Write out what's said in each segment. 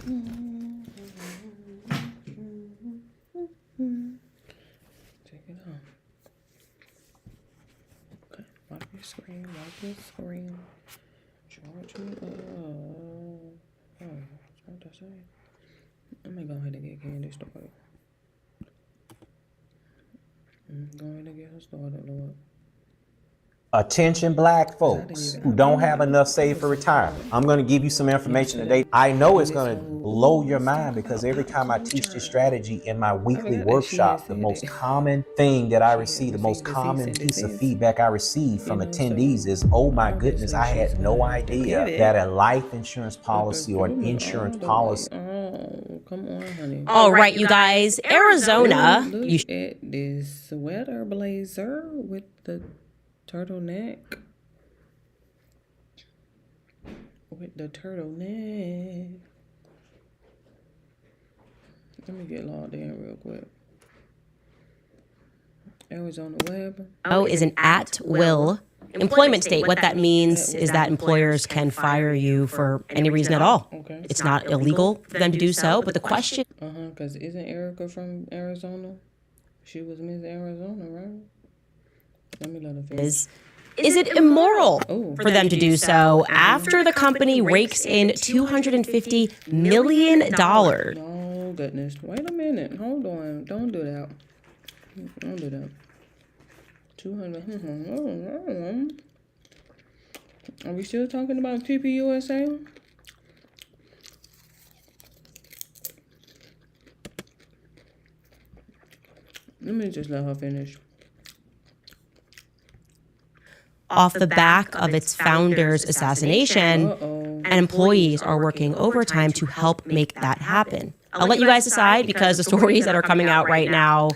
Check it out. Okay, wipe your screen, Charge me up. Oh, what did I say? Let me go ahead and get Candy started. Go ahead and get her started, Lord. Attention black folks who don't have enough saved for retirement. I'm going to give you some information today. I know it's going to blow your mind because every time I teach this strategy in my weekly workshop, the most common thing that I receive, the most common piece of feedback I receive from attendees is, oh my goodness, I had no idea that a life insurance policy or an insurance policy. Oh, come on, honey. All right, you guys, Arizona. Look at this sweater blazer with the turtleneck. With the turtleneck. Let me get logged in real quick. Arizona Web. Is an at-will employment state. What that means is that employers can fire you for any reason at all. Okay. It's not illegal for them to do so, but the question... Because isn't Erica from Arizona? She was Miss Arizona, right? Let me let her finish. Is it immoral for them to do so after the company rakes in $250 million? Oh, goodness. Wait a minute. Hold on. Don't do that. Don't do that. 200. Are we still talking about TPUSA? Let me just let her finish. Off the back of its founder's assassination, and employees are working overtime to help make that happen. I'll let you guys decide because the stories that are coming out right now,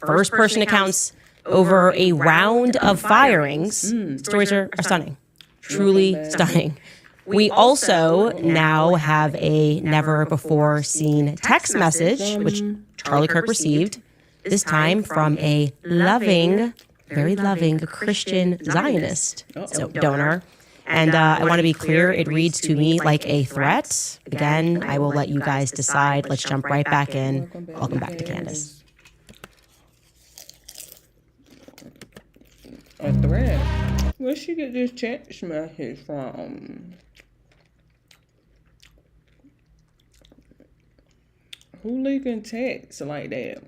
first-person accounts over a round of firings, stories are stunning, truly stunning. We also now have a never-before-seen text message, which Charlie Kirk received, this time from a loving, very loving Christian Zionist donor. And I want to be clear, it reads to me like a threat. Again, I will let you guys decide. Let's jump right back in. Welcome back to Candace. A threat? Where'd she get this text message from? Who leaking texts like that?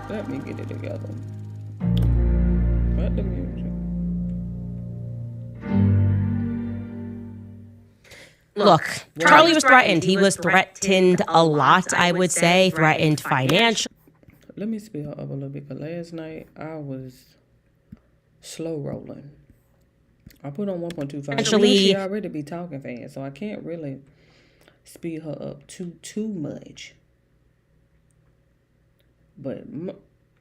Let me get it together. Cut the music. Look, Charlie was threatened. He was threatened a lot, I would say. Threatened financially. Let me speed up a little bit. But last night, I was slow rolling. I put on 1.25. Actually, she already be talking fast, so I can't really speed her up too much. But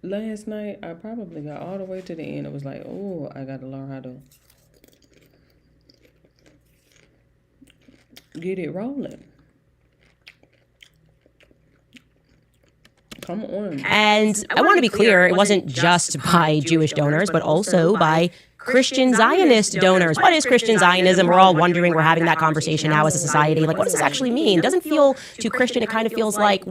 last night, I probably got all the way to the end. It was like, oh, I got to learn how to get it rolling. Come on. And I want to be clear, it wasn't just by Jewish donors, but also by Christian Zionist donors. What is Christian Zionism? We're all wondering. We're having that conversation now as a society. Like, what does this actually mean? It doesn't feel too Christian. It kind of feels like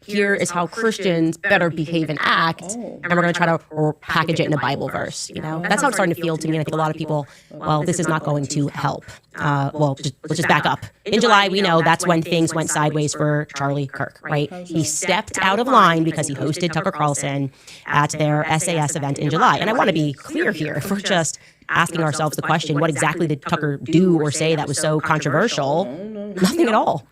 here is how Christians better behave and act, and we're going to try to package it in a Bible verse. You know, that's how it's starting to feel to me. And I think a lot of people, well, this is not going to help. Let's just back up. In July, we know that's when things went sideways for Charlie Kirk, right? He stepped out of line because he hosted Tucker Carlson at their SAS event in July. And I want to be clear here, if we're just asking ourselves the question, what exactly did Tucker do or say that was so controversial? Nothing at all.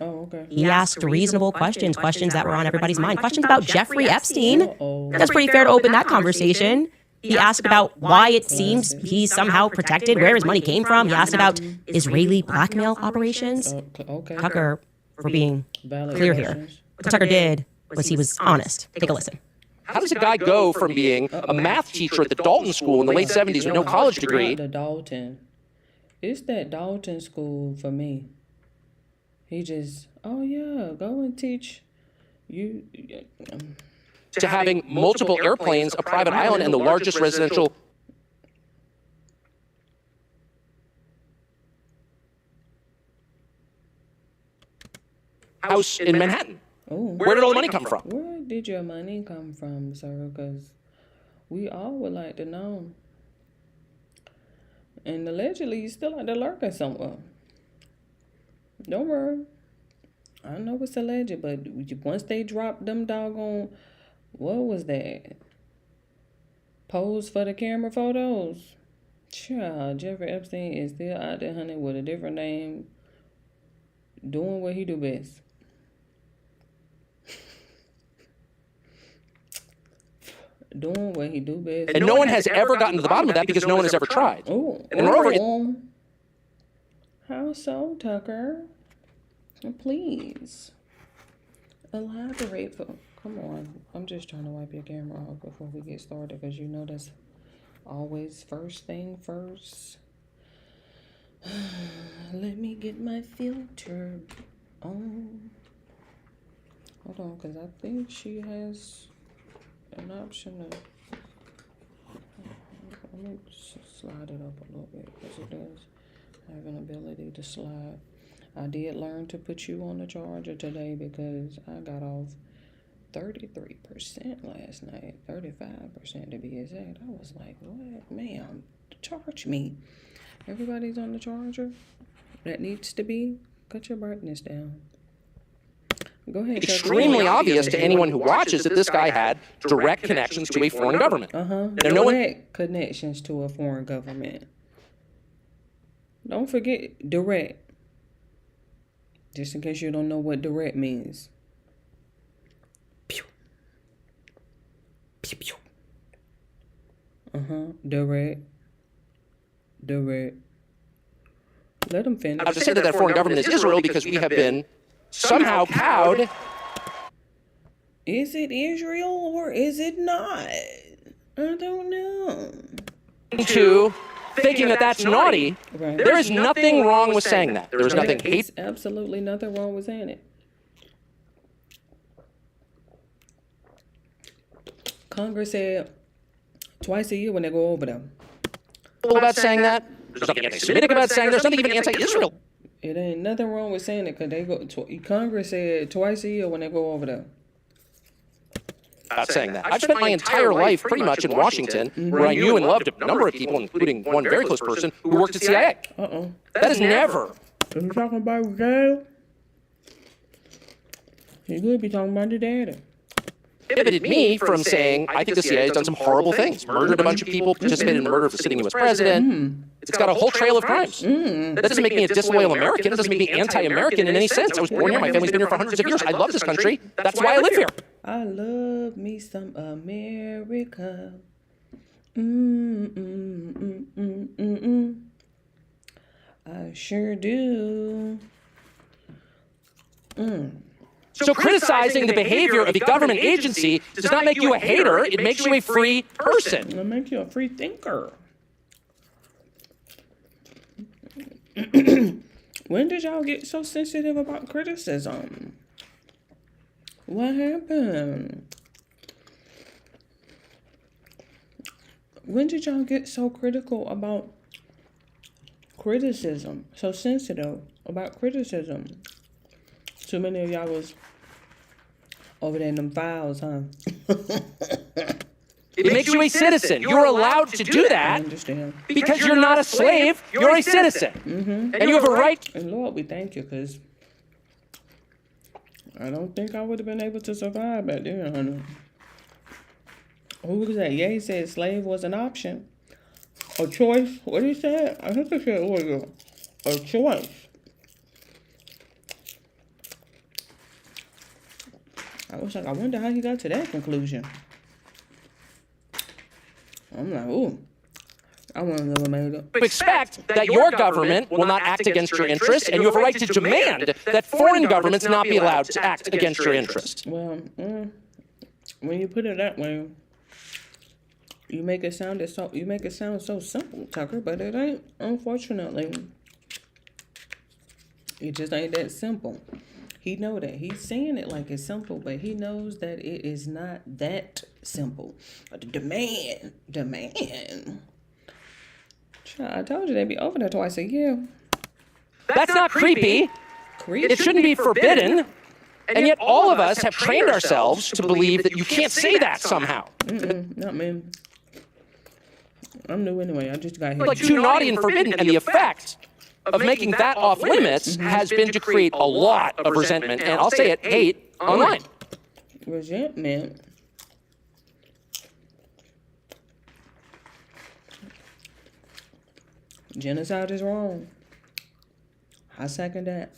He asked reasonable questions that were on everybody's mind. Questions about Jeffrey Epstein. That's pretty fair to open that conversation. He asked about why it seems he's somehow protected, where his money came from. He asked about Israeli blackmail operations. Tucker, for being clear here, what Tucker did was he was honest. Take a listen. How does a guy go from being a math teacher at the Dalton School in the late 70s with no college degree? The Dalton. It's that Dalton school for me. He just, oh yeah, go and teach you. To having multiple airplanes, a private island, and the largest residential. house in Manhattan. Oh, Where did all the money come from? where did your money come from, sir? Because we all would like to know. And allegedly, you still out there lurking somewhere. Don't worry. I know it's alleged, but once they drop them doggone, what was that? Pose for the camera photos. Child, Jeffrey Epstein is still out there, honey, with a different name, doing what he do best. Doing what he do best. And no one has ever gotten to the bottom of that because no one has ever tried. Oh, And moreover, how so, Tucker? Please elaborate. Come on, I'm just trying to wipe your camera off before we get started, because you know that's always first thing first. Let me get my filter on. Hold on, because I think she has an option of. Let me slide it up a little bit, because it does have an ability to slide. I did learn to put you on the charger today because I got off 33% last night, 35% to be exact. I was like, what? Ma'am, charge me. Everybody's on the charger that needs to be. Cut your brightness down. Go ahead. Extremely obvious to anyone who watches that this guy had direct connections to a foreign government. Direct connections to a foreign government. Don't forget direct. Just in case you don't know what direct means. Pew. Pew, pew. Direct. Let them finish. I have to say that foreign government is Israel because we have been somehow cowed. Is it Israel or is it not? I don't know. To thinking that that's naughty. Right. There is nothing wrong with saying that. There is nothing There's absolutely nothing wrong with saying it. Congress said twice a year when they go over them. about saying that. There's nothing anti-Semitic about saying. There's nothing even anti-Israel. It ain't nothing wrong with saying it, because they go. Congress said twice a year when they go over them. About saying that. I've spent my entire life pretty much in Washington, where I knew and loved a number of people, including one very close person who worked at CIA. That is never. Are you talking about your dad? You could be talking about your daddy. Prohibited me from saying, I think the CIA has done some horrible things. Murdered a bunch of people, participated in the murder of a sitting U.S. president. It's got a whole trail of crimes. That doesn't make me a disloyal American. It doesn't make me anti-American in any sense. I was born here. My family's been here for hundreds of years. I love this country. That's why I live here. I love me some America. I sure do. So criticizing the behavior of a government agency does not make you a hater. It makes you a free person. It'll make you a free thinker. When did y'all get so sensitive about criticism? What happened? When did y'all get so critical about criticism? So sensitive about criticism? Too many of y'all was over there in them files, huh? It makes you a citizen. You're allowed to do I that understand. because you're not a slave. You're a citizen. And you have a right. And Lord, we thank you, because I don't think I would have been able to survive back then, honey. Who was that? Yeah, he said slave was an option. A choice. What did he say? I think he said it was a choice. I was like, I wonder how he got to that conclusion. I'm like, ooh, I want to never made it. You expect that your government will not act against your interests, and you have a right to demand that foreign governments not be allowed to act against your interests. Well, when you put it that way, you make it sound so simple, Tucker, but it ain't. Unfortunately, it just ain't that simple. He know that. He's saying it like it's simple, but he knows that it is not that simple. But demand. Child, I told you they'd be over there twice a year. That's not creepy. Creepy. It shouldn't be forbidden. And yet all of us have trained ourselves to believe that you can't say that somehow. Not me. I'm new anyway. I just got here. Like too naughty and forbidden, and the effect of making that off limits has been to create a lot of resentment, and I'll say it, hate online. Resentment. Genocide is wrong. I second that.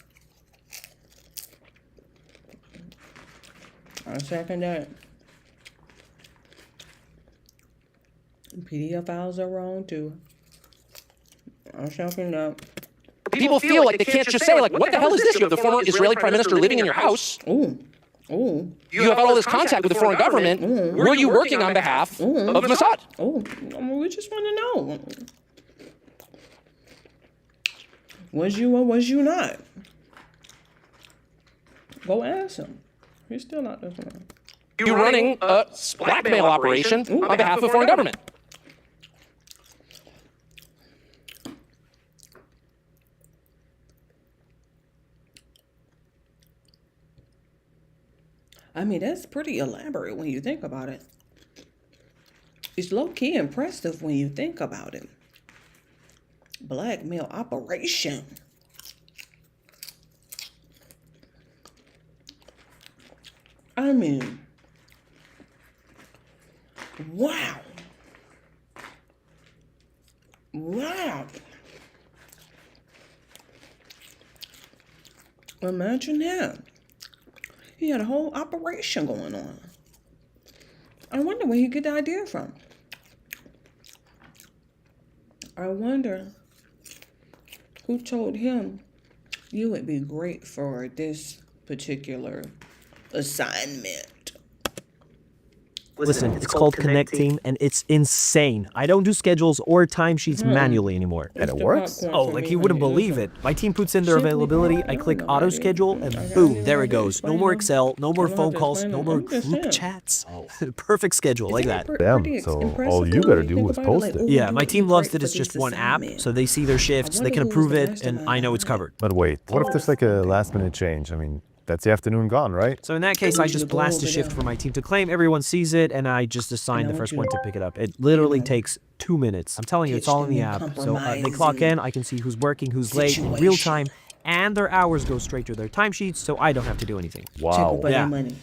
I second that. PDF files are wrong too. I second that. People feel like they can't just say, like, what the hell is this? You have the former Israeli prime minister living in your house. Ooh. Ooh. You have all this contact with the foreign government. Were you working on behalf of Mossad? Oh, we just want to know. Was you or was you not? Go ask him. He's still not this one. You running a blackmail operation on behalf of foreign government. I mean, that's pretty elaborate when you think about it. It's low-key impressive when you think about it. Blackmail operation. I mean, wow. Wow. Imagine that. He had a whole operation going on. I wonder where he get the idea from. I wonder who told him you would be great for this particular assignment. Listen, it's called Connect Team, and it's insane. I don't do schedules or timesheets manually anymore. And it works? Oh, like you wouldn't believe it. My team puts in their availability, I click auto schedule, and boom, there it goes. No more Excel, no more phone calls, no more group chats. Perfect schedule, like that. Damn, so all you gotta do is post it. Yeah, my team loves that it's just one app, so they see their shifts, they can approve it, and I know it's covered. But wait, what if there's like a last minute change? I mean, that's the afternoon gone, right? So in that case, I just blast a shift for my team to claim, everyone sees it, and I just assign the first one to pick it up. It literally takes 2 minutes. I'm telling you, it's all in the app. So they clock in, I can see who's working, who's late in real time, and their hours go straight to their timesheets, so I don't have to do anything. Wow. Yeah. Money.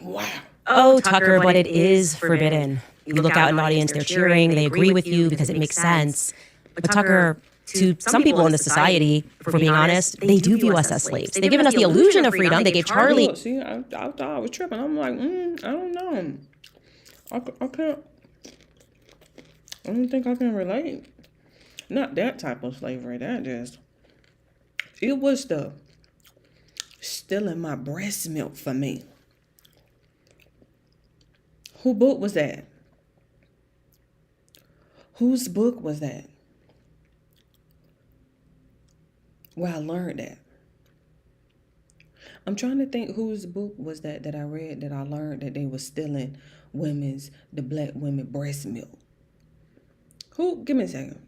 Wow. Oh, Tucker, but it is forbidden. You look out in an audience, they're cheering, they agree with you because it makes sense. But Tucker, to some people in the society, if we're being honest, they do view us as slaves. They've given us the illusion of freedom. They gave Charlie... Look, see, I thought I was tripping. I'm like, I don't know. I can't... I don't think I can relate. Not that type of slavery. That just... It was the stealing my breast milk for me. Whose book was that? Whose book was that? Where I learned that. I'm trying to think whose book was that I read that I learned that they were stealing the black women breast milk. Who? Give me a second.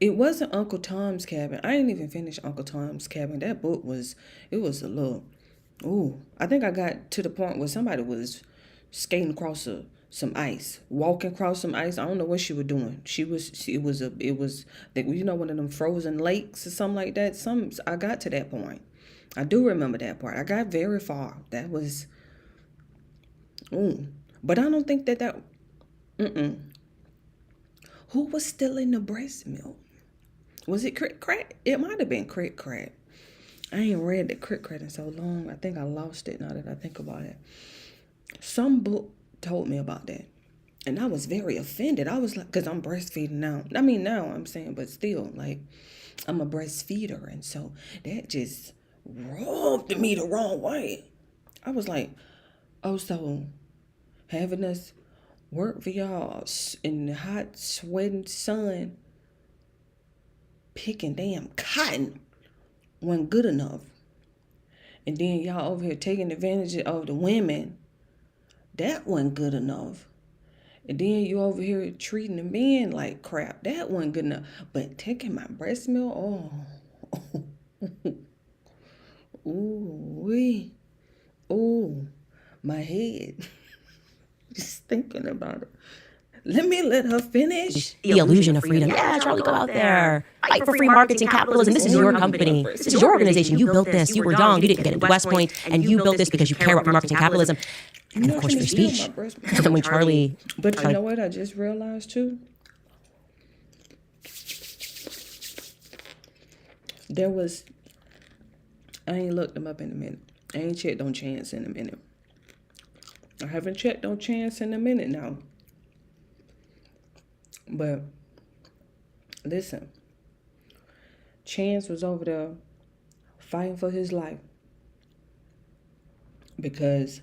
It wasn't Uncle Tom's Cabin. I didn't even finish Uncle Tom's Cabin. That book it was a little, I think I got to the point where somebody was skating across some ice, walking across some ice. I don't know what she was doing. It was one of them frozen lakes or something like that. I got to that point. I do remember that part. I got very far. That was, but I don't think that. Who was stealing the breast milk? Was it Crit Crat? It might have been Crit Crat. I ain't read the Crit Crat in so long. I think I lost it now that I think about it. Some book told me about that, and I was very offended. I was like, because I'm breastfeeding now. I mean, now I'm saying, but still, like, I'm a breastfeeder, and so that just rubbed me the wrong way. I was like, oh, so having us work for y'all in the hot, sweating sun, picking damn cotton wasn't good enough. And then y'all over here taking advantage of the women. That wasn't good enough. And then you over here treating the men like crap. That wasn't good enough. But taking my breast milk, Ooh, wee. Ooh, my head. Just thinking about it. Let her finish. The illusion of freedom. Yeah, Charlie, go out there. Fight for free markets and capitalism. This is your company. This is your organization. You built this. You were young. You didn't get into West Point. And you built this because you care about free markets and capitalism. And of course, free speech. And when Charlie... But you know what I just realized too? There was... I ain't looked them up in a minute. I ain't checked on Chance in a minute. I haven't checked on Chance in a minute now. But listen, Chance was over there fighting for his life because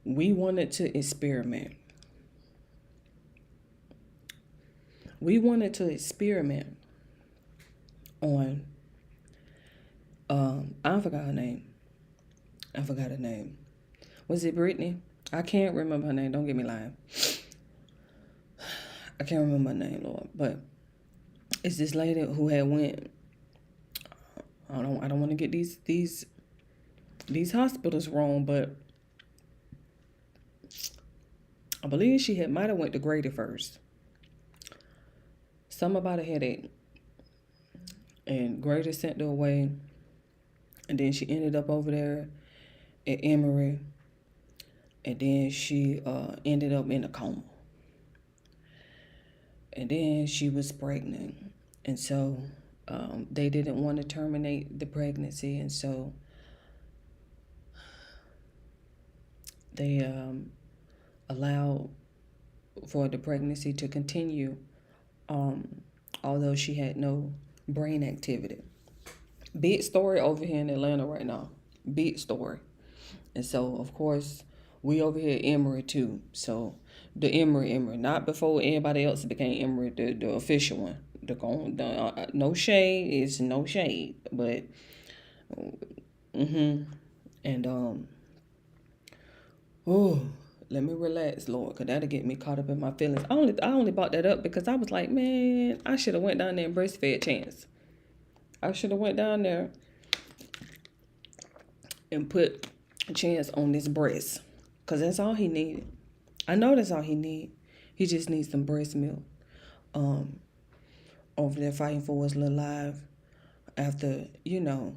we wanted to experiment. We wanted to experiment on, I forgot her name. Was it Brittany? I can't remember her name. Don't get me lying. I can't remember her name, Lord. But it's this lady who had went. I don't want to get these hospitals wrong, but I believe she might have went to Grady first. Something about a headache, and Grady sent her away, and then she ended up over there at Emory, and then she ended up in a coma. And then she was pregnant. And so they didn't want to terminate the pregnancy. And so they allowed for the pregnancy to continue, although she had no brain activity. Big story over here in Atlanta right now. Big story. And so, of course, we over here at Emory too. So the Emory, not before anybody else became Emory, the official one. No shade is no shade, but and let me relax, Lord, cause that'll get me caught up in my feelings. I only brought that up because I was like, man, I should have went down there and breastfed Chance. I should have went down there and put Chance on this breast, cause that's all he needed. I know that's all he need. He just needs some breast milk. Over there fighting for his little life after, no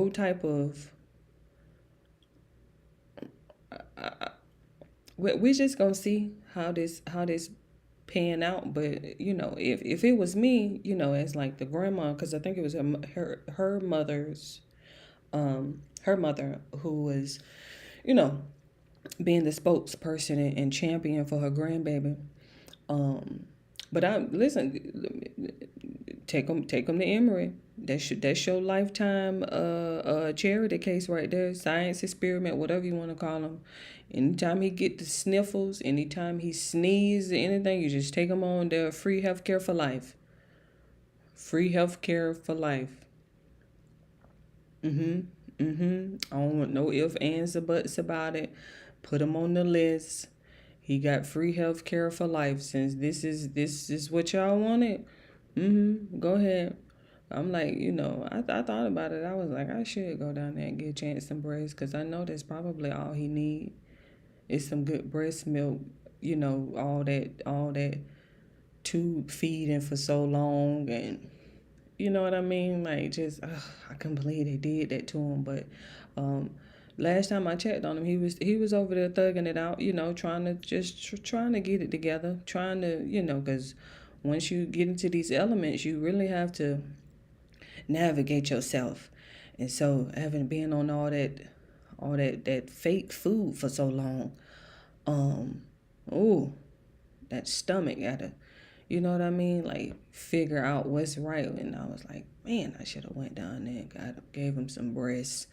type of... We're just gonna see how this pan out. But if it was me, as like the grandma, because I think it was her mother's her mother who was, being the spokesperson and champion for her grandbaby. But take them to Emory. That's your lifetime charity case right there. Science experiment, whatever you want to call them. Anytime he get the sniffles, anytime he sneezes or anything, you just take him on there. Free healthcare for life. Free healthcare for life. I don't want no ifs, ands, or buts about it. Put him on the list. He got free health care for life. Since this is what y'all wanted, go ahead. I'm like, I thought about it. I was like, I should go down there and get Chance some breast, because I know that's probably all he need is some good breast milk. All that tube feeding for so long, and you know what I mean? Like, just I couldn't believe they did that to him. But last time I checked on him, he was over there thugging it out, trying to get it together, trying to, because once you get into these elements, you really have to navigate yourself. And so, having been on all that fake food for so long, that stomach gotta, you know what I mean? Like, figure out what's right. And I was like, man, I should have went down there and gave him some breast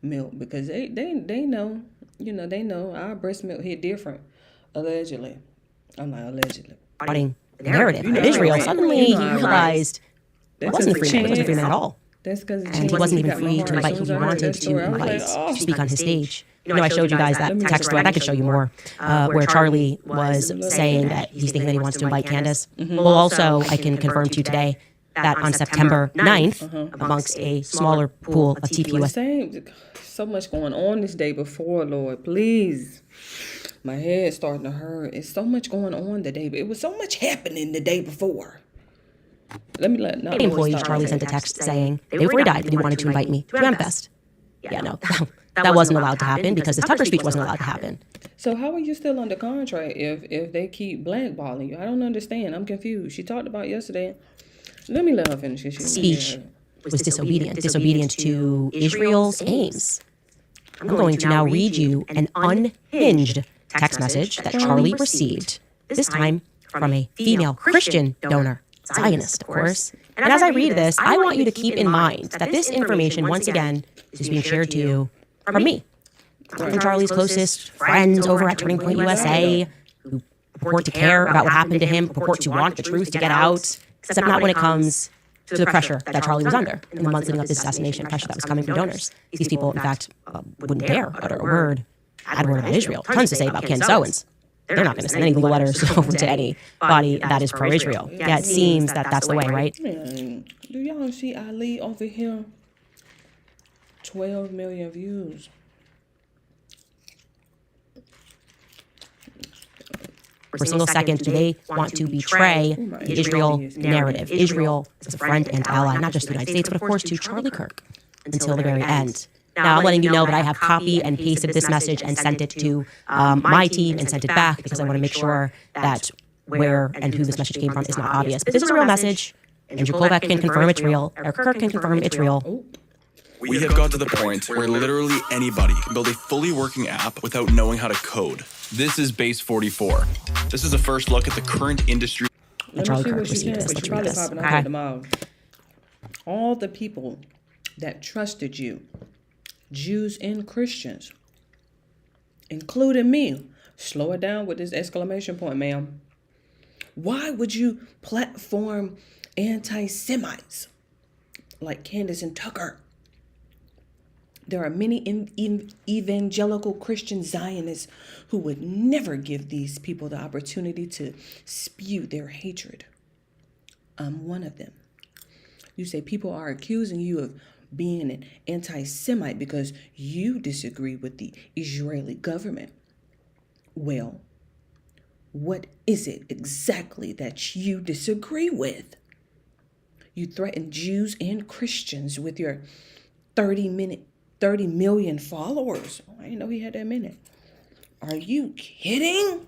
milk, because they know, they know our breast milk hit different, allegedly. I'm like, allegedly. The narrative of Israel, suddenly he realized it wasn't free man. It wasn't free man at all. That's because and he wasn't even free to invite who he wanted to invite to speak on his stage. I showed you guys that text thread. I could show you more, where Charlie was saying that he's thinking that he wants to invite Candace. Well, also, I can confirm to you today that on September 9th, amongst a smaller pool of TPUSA Same. So much going on this day before, Lord. Please. My head's starting to hurt. It's so much going on the day. It was so much happening the day before. employees, Charlie sent a text saying they were died that he wanted to invite me to Ramfest. Yeah, no, that wasn't allowed to happen because the Tucker speech wasn't allowed to happen. So how are you still under contract if they keep blackballing you? I don't understand. I'm confused. She talked about yesterday. Let me let her finish. Speech was disobedient to Israel's aims. I'm going to now read you an unhinged text message that Charlie received, this time from a female Christian donor, Zionist, of course. And as I read this, I want you to keep in mind that this information, once again, is being shared to you from me, from Charlie's closest friends over at Turning Point USA, who purport to care about what happened to him, purport to want the truth to get out, except not when it comes to the pressure that Charlie was under in the months leading up to his assassination, pressure that was coming from donors. These people, in fact, wouldn't dare utter a word, add a word about Israel. Tons to say about Ken Sowens. They're not going to send any legal letters over to anybody that is pro-Israel. Yeah, it seems that that's the way, right? Man, do y'all see Ali over here? 12 million views. For a single second, do they want to betray the Israel narrative? Israel is a friend and ally, not just to the United States, but of course to Charlie Kirk until the very end. Now, I'm letting you know that I have copied and pasted this message and sent it to my team and sent it back because I want to make sure that where and who this message came from is not obvious. But this is a real message. Andrew Kovac can confirm it's real. Eric Kirk can confirm it's real. We have got to the point where literally anybody can build a fully working app without knowing how to code. This is Base 44. This is a first look at the current industry. Charlie Kirk received this. Let's read this. Okay. All the people that trusted you, Jews and Christians, including me. Slow it down with this exclamation point, ma'am. Why would you platform anti-Semites like Candace and Tucker? There are many evangelical Christian Zionists who would never give these people the opportunity to spew their hatred. I'm one of them. You say people are accusing you of being an anti-Semite because you disagree with the Israeli government. Well, what is it exactly that you disagree with? You threaten Jews and Christians with your 30 million followers. I didn't know he had that many. Are you kidding?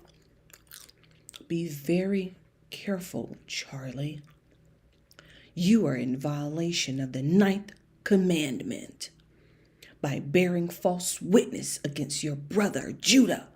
Be very careful, Charlie. You are in violation of the 9th commandment by bearing false witness against your brother Judah.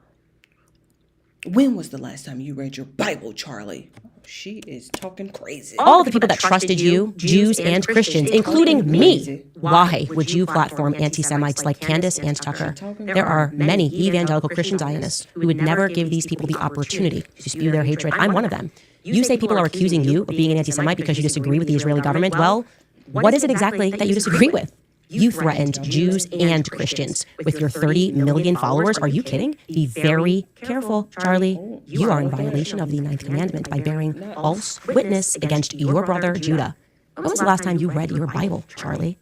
When was the last time you read your Bible, Charlie? She is talking crazy. All the people that trusted you, Jews and Christians, including me. Why would you platform anti-Semites like Candace and Tucker? There are many evangelical Christian Zionists who would never give these people the opportunity to spew their hatred. I'm one of them. You say people are accusing you of being an anti-Semite because you disagree with the Israeli government. Well, what is it exactly that you disagree with? You threatened Jews and Christians with your 30 million followers. Are you kidding? Be very careful, Charlie. You are in violation of the 9th commandment by bearing false witness against your brother Judah. When was the last time you read your Bible, Charlie?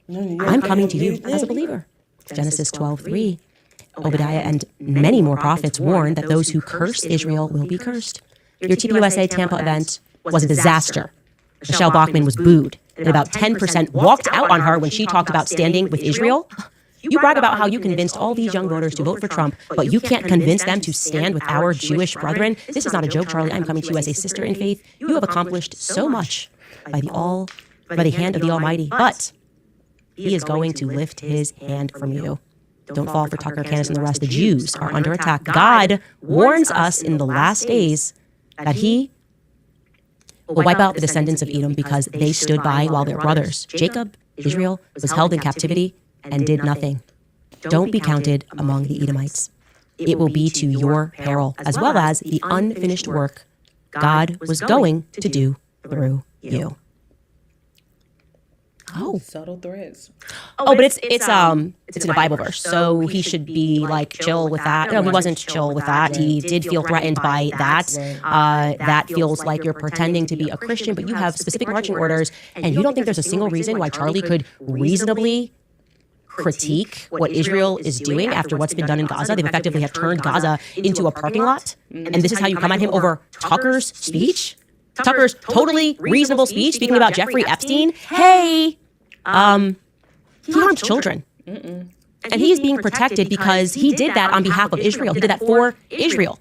I'm coming to you as a believer. Genesis 12:3. Obadiah and many more prophets warned that those who curse Israel will be cursed. Your TPUSA Tampa event was a disaster. Michelle Bachmann was booed, and about 10% walked out on her when she talked about standing with Israel. You brag about how you convinced all these young voters to vote for Trump, but you can't convince them to stand with our Jewish brethren. This is not a joke, Charlie. I'm coming to you as a sister in faith. You have accomplished so much by the hand of the Almighty, but He is going to lift His hand from you. Don't fall for Tucker, Candace, and the rest. The Jews are under attack. God warns us in the last days that He will wipe out the descendants of Edom because they stood by while their brothers, Jacob, Israel, was held in captivity and did nothing. Don't be counted among the Edomites. It will be to your peril, as well as the unfinished work God was going to do through you. Oh. Subtle threats. Oh, but it's in a Bible verse, so he should be like chill with that. No, he wasn't chill with that. He did feel threatened by that. That feels like you're pretending to be a Christian, but you have specific marching orders, and you don't think there's a single reason why Charlie could reasonably critique what Israel is doing after what's been done in Gaza. They've effectively have turned Gaza into a parking lot, and this is how you come at him over Tucker's speech. Tucker's totally reasonable speech speaking about Jeffrey Epstein. Hey, he harmed children. And he's being protected because he did that on behalf of Israel. He did that for Israel.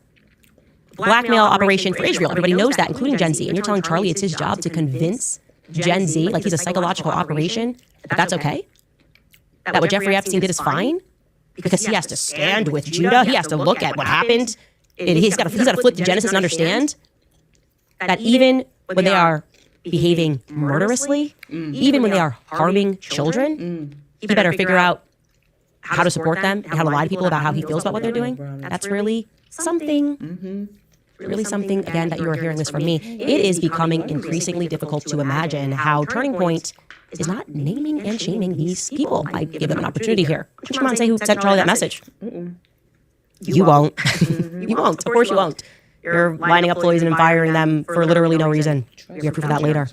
Blackmail operation for Israel. Everybody knows that, including Gen Z. And you're telling Charlie it's his job to convince Gen Z, like he's a psychological operation, that that's okay? That what Jeffrey Epstein did is fine? Because he has to stand with Judah. He has to look at what happened. He's got to flip to Genesis and understand that even when they are behaving murderously, even when they are harming children, he better figure out how to support them and how to lie to people about how he feels about what they're doing. That's really something. Really something, again, that you are hearing this from me. It is becoming increasingly difficult to imagine how Turning Point is not naming and shaming these people. I give them an opportunity here. Would you come on and say who sent Charlie that message? You won't. You won't. Of course you won't. You're lining up employees and firing them for literally no reason. You have proof of that later.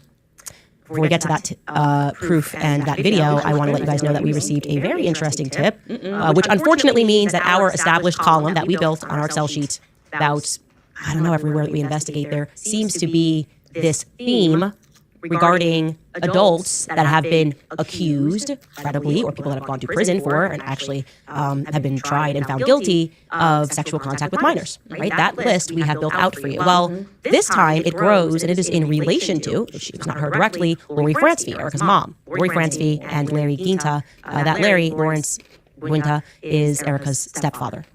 Before we get to that proof and that video, I want to let you guys know that we received a very interesting tip, which unfortunately means that our established column that we built on our Excel sheet about, I don't know, everywhere that we investigate, there seems to be this theme regarding adults that have been accused, credibly, or people that have gone to prison for and actually have been tried and found guilty of sexual contact with minors, right? That list we have built out for you. Well, this time it grows, and it is in relation to, if she was not heard directly, Lori Francevy, Erica's mom. Lori Francevy and Larry Guinta. That Larry, Lawrence Guinta, is Erica's stepfather.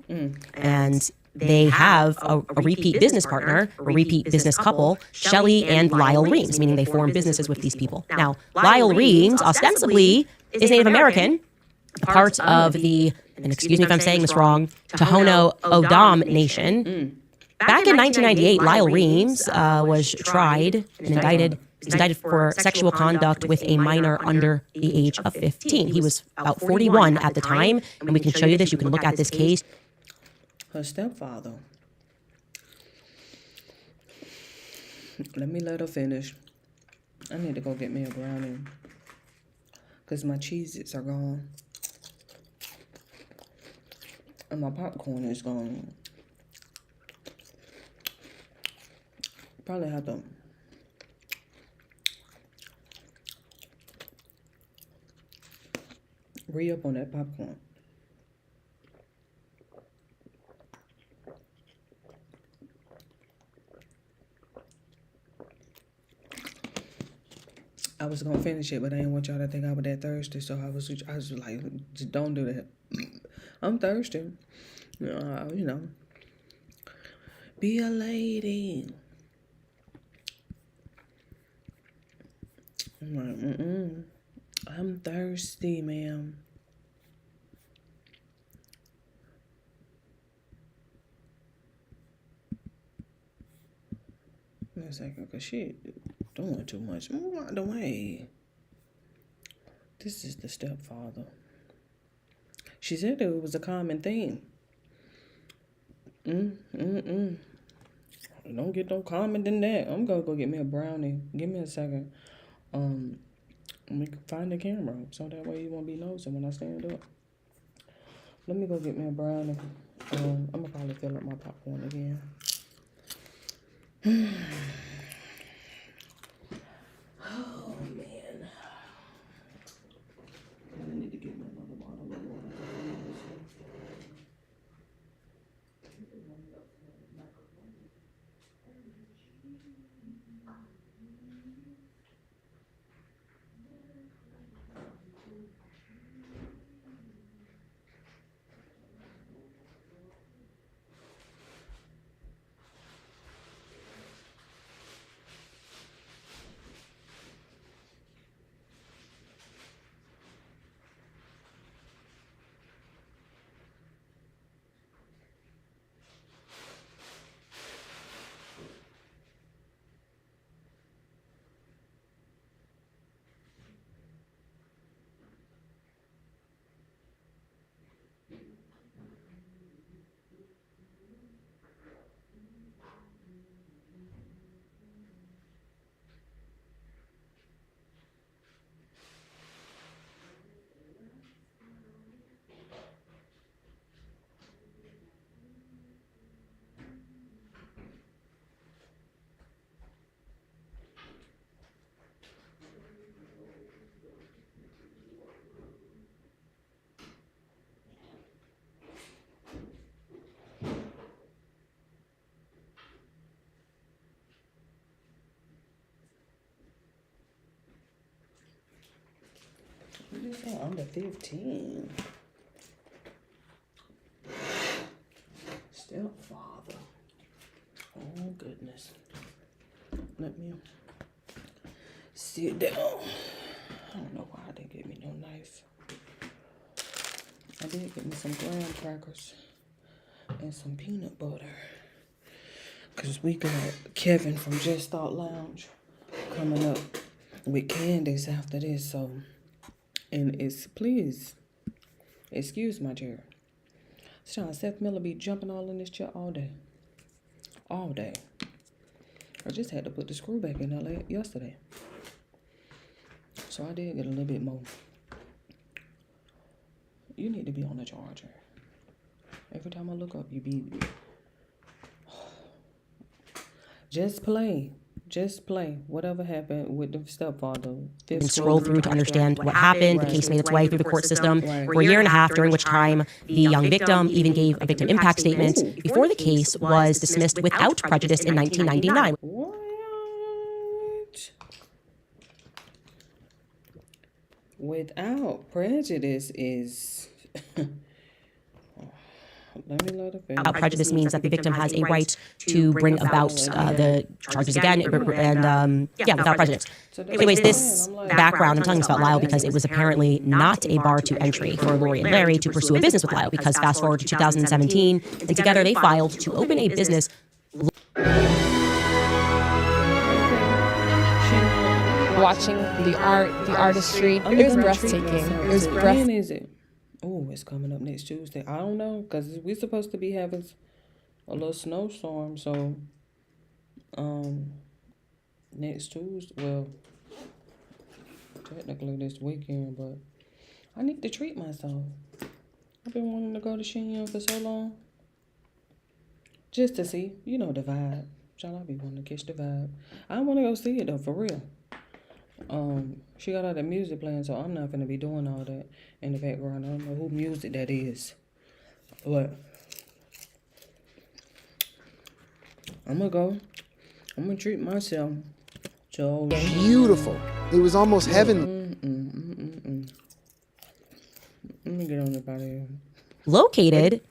And they have a repeat business partner, a repeat business couple, Shelley and Lyle Reams, meaning they form businesses with these people. Now, Lyle Reams ostensibly is Native American, a part of the, and excuse me if I'm saying this wrong, Tohono O'odham Nation. Back in 1998, Lyle Reams was tried and indicted for sexual conduct with a minor under the age of 15. He was about 41 at the time, and we can show you this. You can look at this case. Her stepfather. Let me let her finish. I need to go get me a brownie. Because my Cheez-Its are gone. And my popcorn is gone. Probably have to re-up on that popcorn. I was gonna finish it, but I didn't want y'all to think I was that thirsty, so I was like, just don't do that. I'm thirsty. You know. Be a lady. I'm like, I'm thirsty, ma'am. Wait a second, cause she doing too much. Move out the way. This is the stepfather. She said it was a common theme. Don't get no common than that. I'm gonna go get me a brownie. Give me a second. We can find the camera so that way you won't be nosing when I stand up. Let me go get me a brownie. I'm gonna probably fill up my popcorn again. Oh man. I need to get me another bottle of water. this say under 15? Stepfather. Oh goodness. Let me sit down. I don't know why I didn't get me no knife. I did get me some graham crackers and some peanut butter. Cause we got Kevin from Just Thought Lounge coming up with candies after this, so, and it's, please, excuse my chair. Sean, Seth Miller be jumping all in this chair all day. All day. I just had to put the screw back in there yesterday. So I did get a little bit more. You need to be on the charger. Every time I look up, you be... Just play. Just play. Whatever happened with the stepfather. And scroll through to understand what happened. The case made its way through the court system for a year and a half, during which time the young victim even gave a victim impact statement before the case was dismissed without prejudice in 1999. What? Without prejudice is... Without prejudice means that the victim has a right to bring about the charges again, and without prejudice. Anyways, this background, I'm telling you about Lyle because it was apparently not a bar to entry for Lori and Larry to pursue a business with Lyle, because fast forward to 2017, and together they filed to open a business. Watching the artistry, it was breathtaking. It was When is it? Oh, it's coming up next Tuesday. I don't know, because we're supposed to be having a little snowstorm, so next Tuesday, well, technically this weekend, but I need to treat myself. I've been wanting to go to Shein for so long. Just to see, the vibe. Y'all, I be wanting to catch the vibe. I want to go see it though, for real. She got all that music playing, so I'm not gonna be doing all that in the background. I don't know who music that is, but I'm gonna go. I'm gonna treat myself. So beautiful. It was almost heavenly. Let me get on the body. Located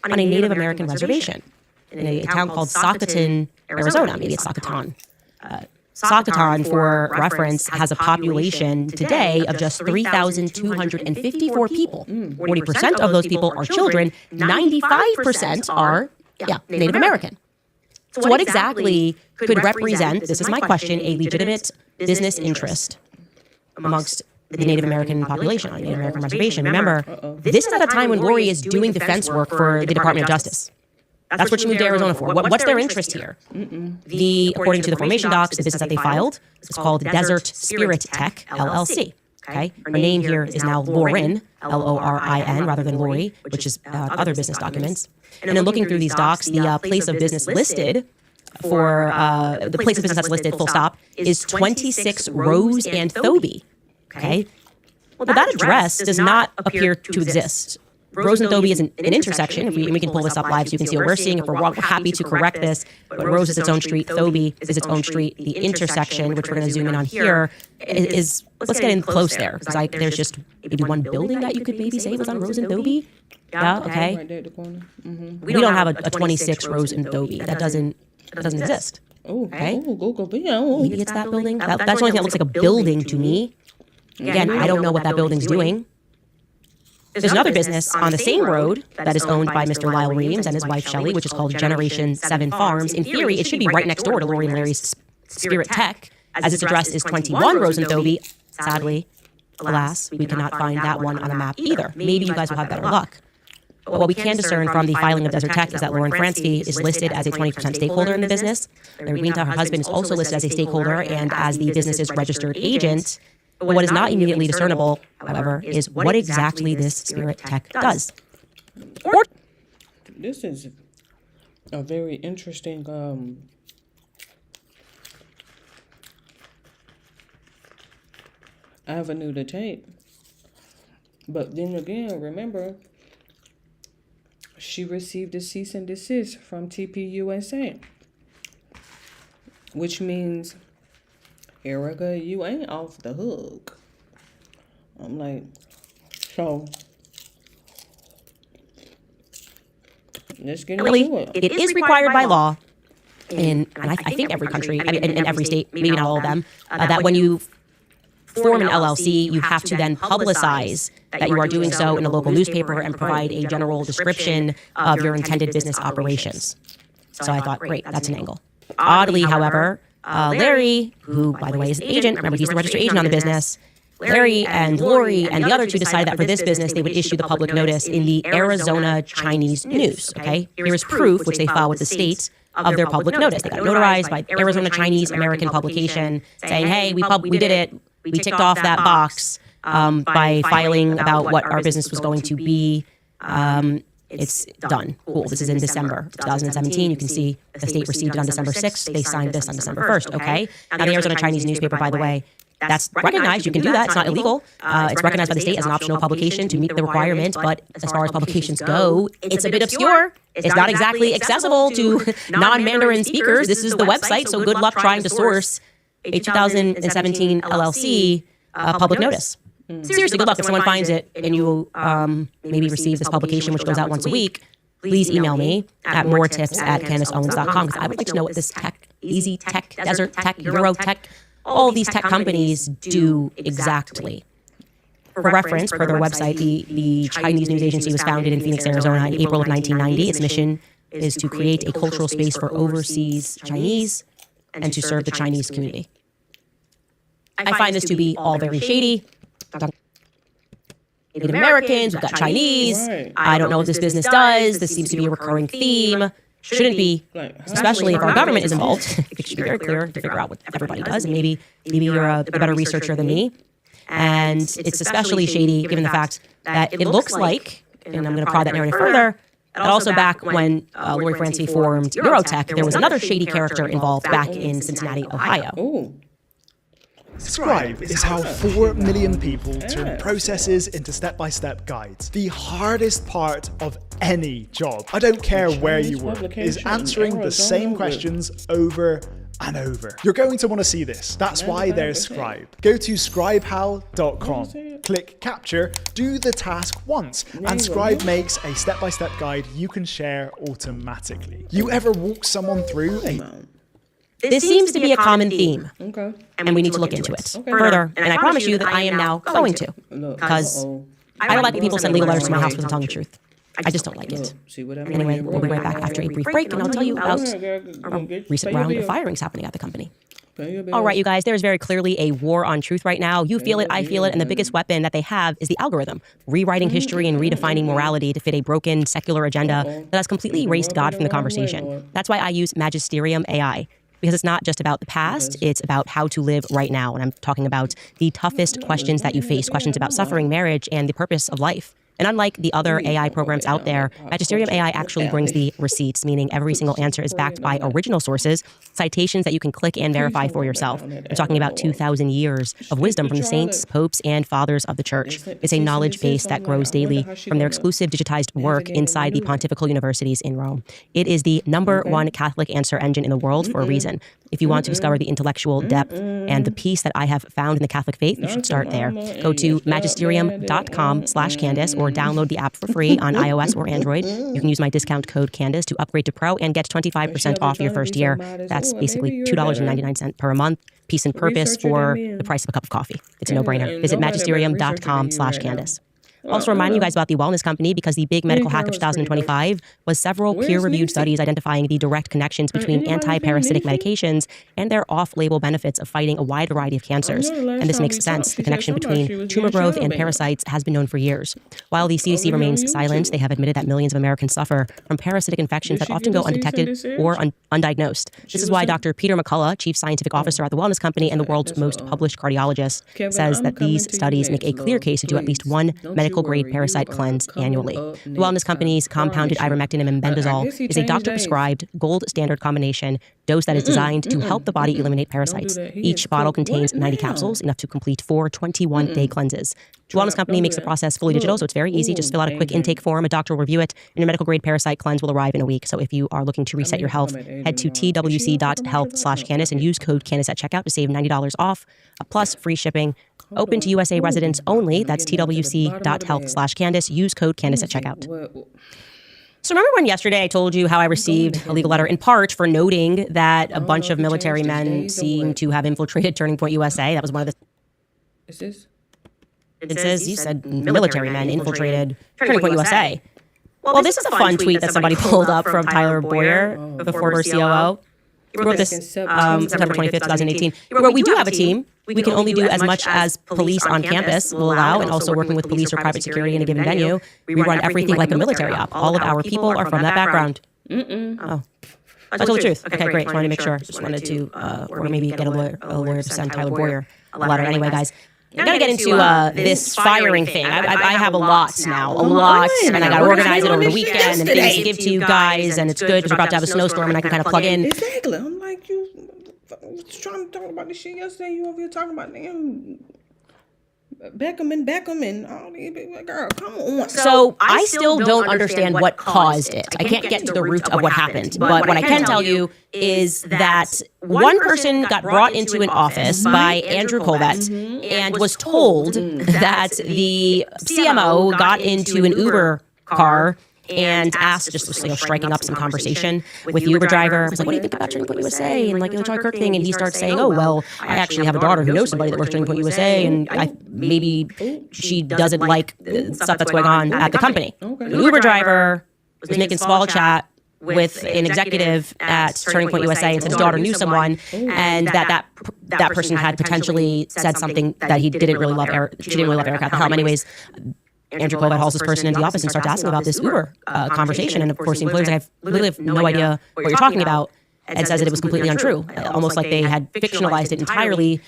on a Native American reservation in a town called Socoton, Arizona. Maybe it's Socoton. Socoton, for reference, has a population today of just 3,254 people. 40% of those people are children. 95% are, Native American. So what exactly could represent, this is my question, a legitimate business interest amongst the Native American population on a Native American reservation? Remember, this is at a time when Lori is doing defense work for the Department of Justice. That's what she moved to Arizona for. What's their interest here? According to the formation docs, the business that they filed is called Desert Spirit Tech, LLC. Okay? Her name here is now Lauren, Lorin, rather than Lori, which is other business documents. And then looking through these docs, the place of business listed for, the place of business that's listed, full stop, is 26 Rose and Thobe. Okay? Well, that address does not appear to exist. Rose and Thobe is an intersection. If we can pull this up live so you can see what we're seeing. If we're wrong, we're happy to correct this. But Rose is its own street. Thobe is its own street. The intersection, which we're going to zoom in on here, is let's get in close there. Because there's just maybe one building that you could maybe say was on Rose and Thobe. Yeah, okay. Right there at the corner. We don't have a 26 Rose and Thobe. That doesn't exist. Okay. Maybe it's that building. That's the only thing that looks like a building to me. Again, I don't know what that building's doing. There's another business on the same road that is owned by Mr. Lyle Reams and his wife Shelley, which is called Generation 7 Farms. In theory, it should be right next door to Lori and Larry's Spirit Tech, as its address is 21 Rose and Thobe. Sadly, alas, we cannot find that one on a map either. Maybe you guys will have better luck. But what we can discern from the filing of Desert Tech is that Lauren Fransky is listed as a 20% stakeholder in the business. Larry Greentown, her husband, is also listed as a stakeholder and as the business's registered agent. What is not immediately discernible, however, is what exactly this Spirit Tech does. This is a very interesting avenue to take. But then again, remember, she received a cease and desist from TPUSA, which means, Erica, you ain't off the hook. I'm like, So let's get Really, into it. it is required by law in, and I think every country, I mean, in every state, maybe not all of them, that when you form an LLC, you have to then publicize that you are doing so in a local newspaper and provide a general description of your intended business operations. So I thought, great, that's an angle. Oddly, however, Larry, who, by the way, is an agent, remember, he's the registered agent on the business, Larry and Lori and the other two decided that for this business, they would issue the public notice in the Arizona Chinese News, okay? Here is proof, which they filed with the state, of their public notice. They got notarized by Arizona Chinese American publication saying, hey, we did it. We ticked off that box by filing about what our business was going to be. It's done. Cool. This is in December 2017. You can see the state received it on December 6th. They signed this on December 1st, okay? Now, the Arizona Chinese newspaper, by the way, that's recognized. You can do that. It's not illegal. It's recognized by the state as an optional publication to meet the requirement. But as far as publications go, it's a bit obscure. It's not exactly accessible to non-Mandarin speakers. This is the website, so good luck trying to source a 2017 LLC public notice. Seriously, good luck. If someone finds it and you maybe receive this publication, which goes out once a week, please email me at moretips@candiceowens.com, because I would like to know what this tech, Easy Tech, Desert Tech, Euro Tech, all of these tech companies do exactly. For reference, per their website, the Chinese news agency was founded in Phoenix, Arizona in April of 1990. Its mission is to create a cultural space for overseas Chinese and to serve the Chinese community. I find this to be all very shady. Native Americans, we've got Chinese. I don't know what this business does. This seems to be a recurring theme. Shouldn't be, especially if our government is involved. It should be very clear to figure out what everybody does. And maybe you're a better researcher than me. And it's especially shady given the fact that it looks like, and I'm going to prod that narrative further, that also back when Lori Francie formed Eurotech, there was another shady character involved back in Cincinnati, Ohio. Ooh. Scribe is how 4 million people turn processes into step-by-step guides. The hardest part of any job, I don't care where you work, is answering the same questions over and over. You're going to want to see this. That's why there's Scribe. Go to scribehal.com, click capture, do the task once, and Scribe makes a step-by-step guide you can share automatically. You ever walk someone through a... This seems to be a common theme, and we need to look into it further, and I promise you that I am now going to, because I don't like when people send legal letters to my house with telling the truth. I just don't like it. Anyway, we'll be right back after a brief break, and I'll tell you about a recent round of firings happening at the company. All right, you guys, there's very clearly a war on truth right now. You feel it, I feel it, and the biggest weapon that they have is the algorithm, rewriting history and redefining morality to fit a broken secular agenda that has completely erased God from the conversation. That's why I use Magisterium AI. Because it's not just about the past, it's about how to live right now. And I'm talking about the toughest questions that you face, questions about suffering, marriage, and the purpose of life. And unlike the other AI programs out there, Magisterium AI actually brings the receipts, meaning every single answer is backed by original sources, citations that you can click and verify for yourself. I'm talking about 2,000 years of wisdom from the saints, popes, and fathers of the church. It's a knowledge base that grows daily from their exclusive digitized work inside the pontifical universities in Rome. It is the #1 Catholic answer engine in the world for a reason. If you want to discover the intellectual depth and the peace that I have found in the Catholic faith, you should start there. Go to magisterium.com/Candice or download the app for free on iOS or Android. You can use my discount code Candice to upgrade to Pro and get 25% off your first year. That's basically $2.99 per month. Peace and purpose for the price of a cup of coffee. It's a no-brainer. Visit magisterium.com/Candice. Also remind you guys about The Wellness Company, because the big medical hack of 2025 was several peer-reviewed studies identifying the direct connections between anti-parasitic medications and their off-label benefits of fighting a wide variety of cancers. And this makes sense. The connection between tumor growth and parasites has been known for years. While the CDC remains silent, they have admitted that millions of Americans suffer from parasitic infections that often go undetected or undiagnosed. This is why Dr. Peter McCullough, Chief Scientific Officer at The Wellness Company and the world's most published cardiologist, says that these studies make a clear case to do at least one medical-grade parasite cleanse annually. The Wellness Company's compounded ivermectin and mebendazole is a doctor-prescribed, gold standard combination dose that is designed to help the body eliminate parasites. Each bottle contains 90 capsules, enough to complete 4 21-day cleanses. The Wellness Company makes the process fully digital, so it's very easy. Just fill out a quick intake form, a doctor will review it, and your medical-grade parasite cleanse will arrive in a week. So if you are looking to reset your health, head to twc.health/Candice and use code Candice at checkout to save $90 off, plus free shipping. Open to USA residents only. That's twc.health/Candace. Use code Candace at checkout. So remember when yesterday I told you how I received a legal letter in part for noting that a bunch of military men seem to have infiltrated Turning Point USA? That was one of the... Is this? It says you said military men infiltrated Turning Point USA. Well, this is a fun tweet that somebody pulled up from Tyler Boyer, the former COO. He wrote this September 25th, 2018. He wrote, "We do have a team. We can only do as much as police on campus will allow, and also working with police or private security in a given venue. We run everything like a military op. All of our people are from that background." Oh. I told the truth. Okay, great. Just wanted to make sure. Just wanted to, or maybe get a lawyer to send Tyler Boyer a letter. Anyway, guys. I'm going to get into this firing thing. I have a lot now. A lot. And I got to organize it over the weekend and things to give to you guys. And it's good because we're about to have a snowstorm and I can kind of plug in. Exactly. I'm like, you was trying to talk about this shit yesterday. You over here talking about them Beckham and all these people. Girl, come on. So I still don't understand what caused it. I can't get to the root of what happened. But what I can tell you is that one person got brought into an office by Andrew Colbert and was told that the CMO got into an Uber car and asked, just striking up some conversation with the Uber driver. I was like, what do you think about Turning Point USA and like the Charlie Kirk thing? And he starts saying, oh, well, I actually have a daughter who knows somebody that works Turning Point USA, and maybe she doesn't like stuff that's going on at the company. The Uber driver was making small chat with an executive at Turning Point USA and said his daughter knew someone, and that person had potentially said something that he didn't really love Eric. She didn't really love Eric at the helm. Anyways, Andrew Colbert hauls this person into the office and starts asking about this Uber conversation. And of course, the employer's like, I literally have no idea what you're talking about, and says that it was completely untrue, almost like they had fictionalized it entirely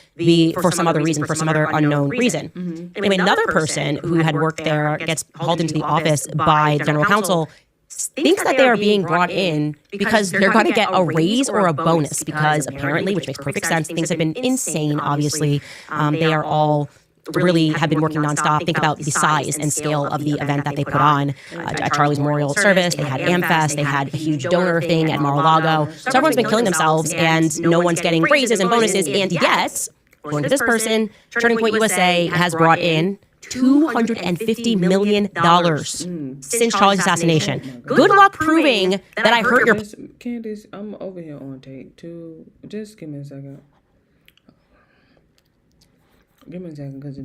for some other reason, for some other unknown reason. Anyway, another person who had worked there gets called into the office by the general counsel, thinks that they are being brought in because they're going to get a raise or a bonus because apparently, which makes perfect sense, things have been insane, obviously. They are all... really have been working nonstop. Think about the size and scale of the event that they put on at Charlie's Memorial Service. They had AmFest. They had a huge donor thing at Mar-a-Lago. So everyone's been killing themselves, and no one's getting raises and bonuses. And yet, according to this person, Turning Point USA has brought in $250 million since Charlie's assassination. Good luck proving that I hurt your... Candace, I'm over here on take two. Just give me a second. Give me a second, because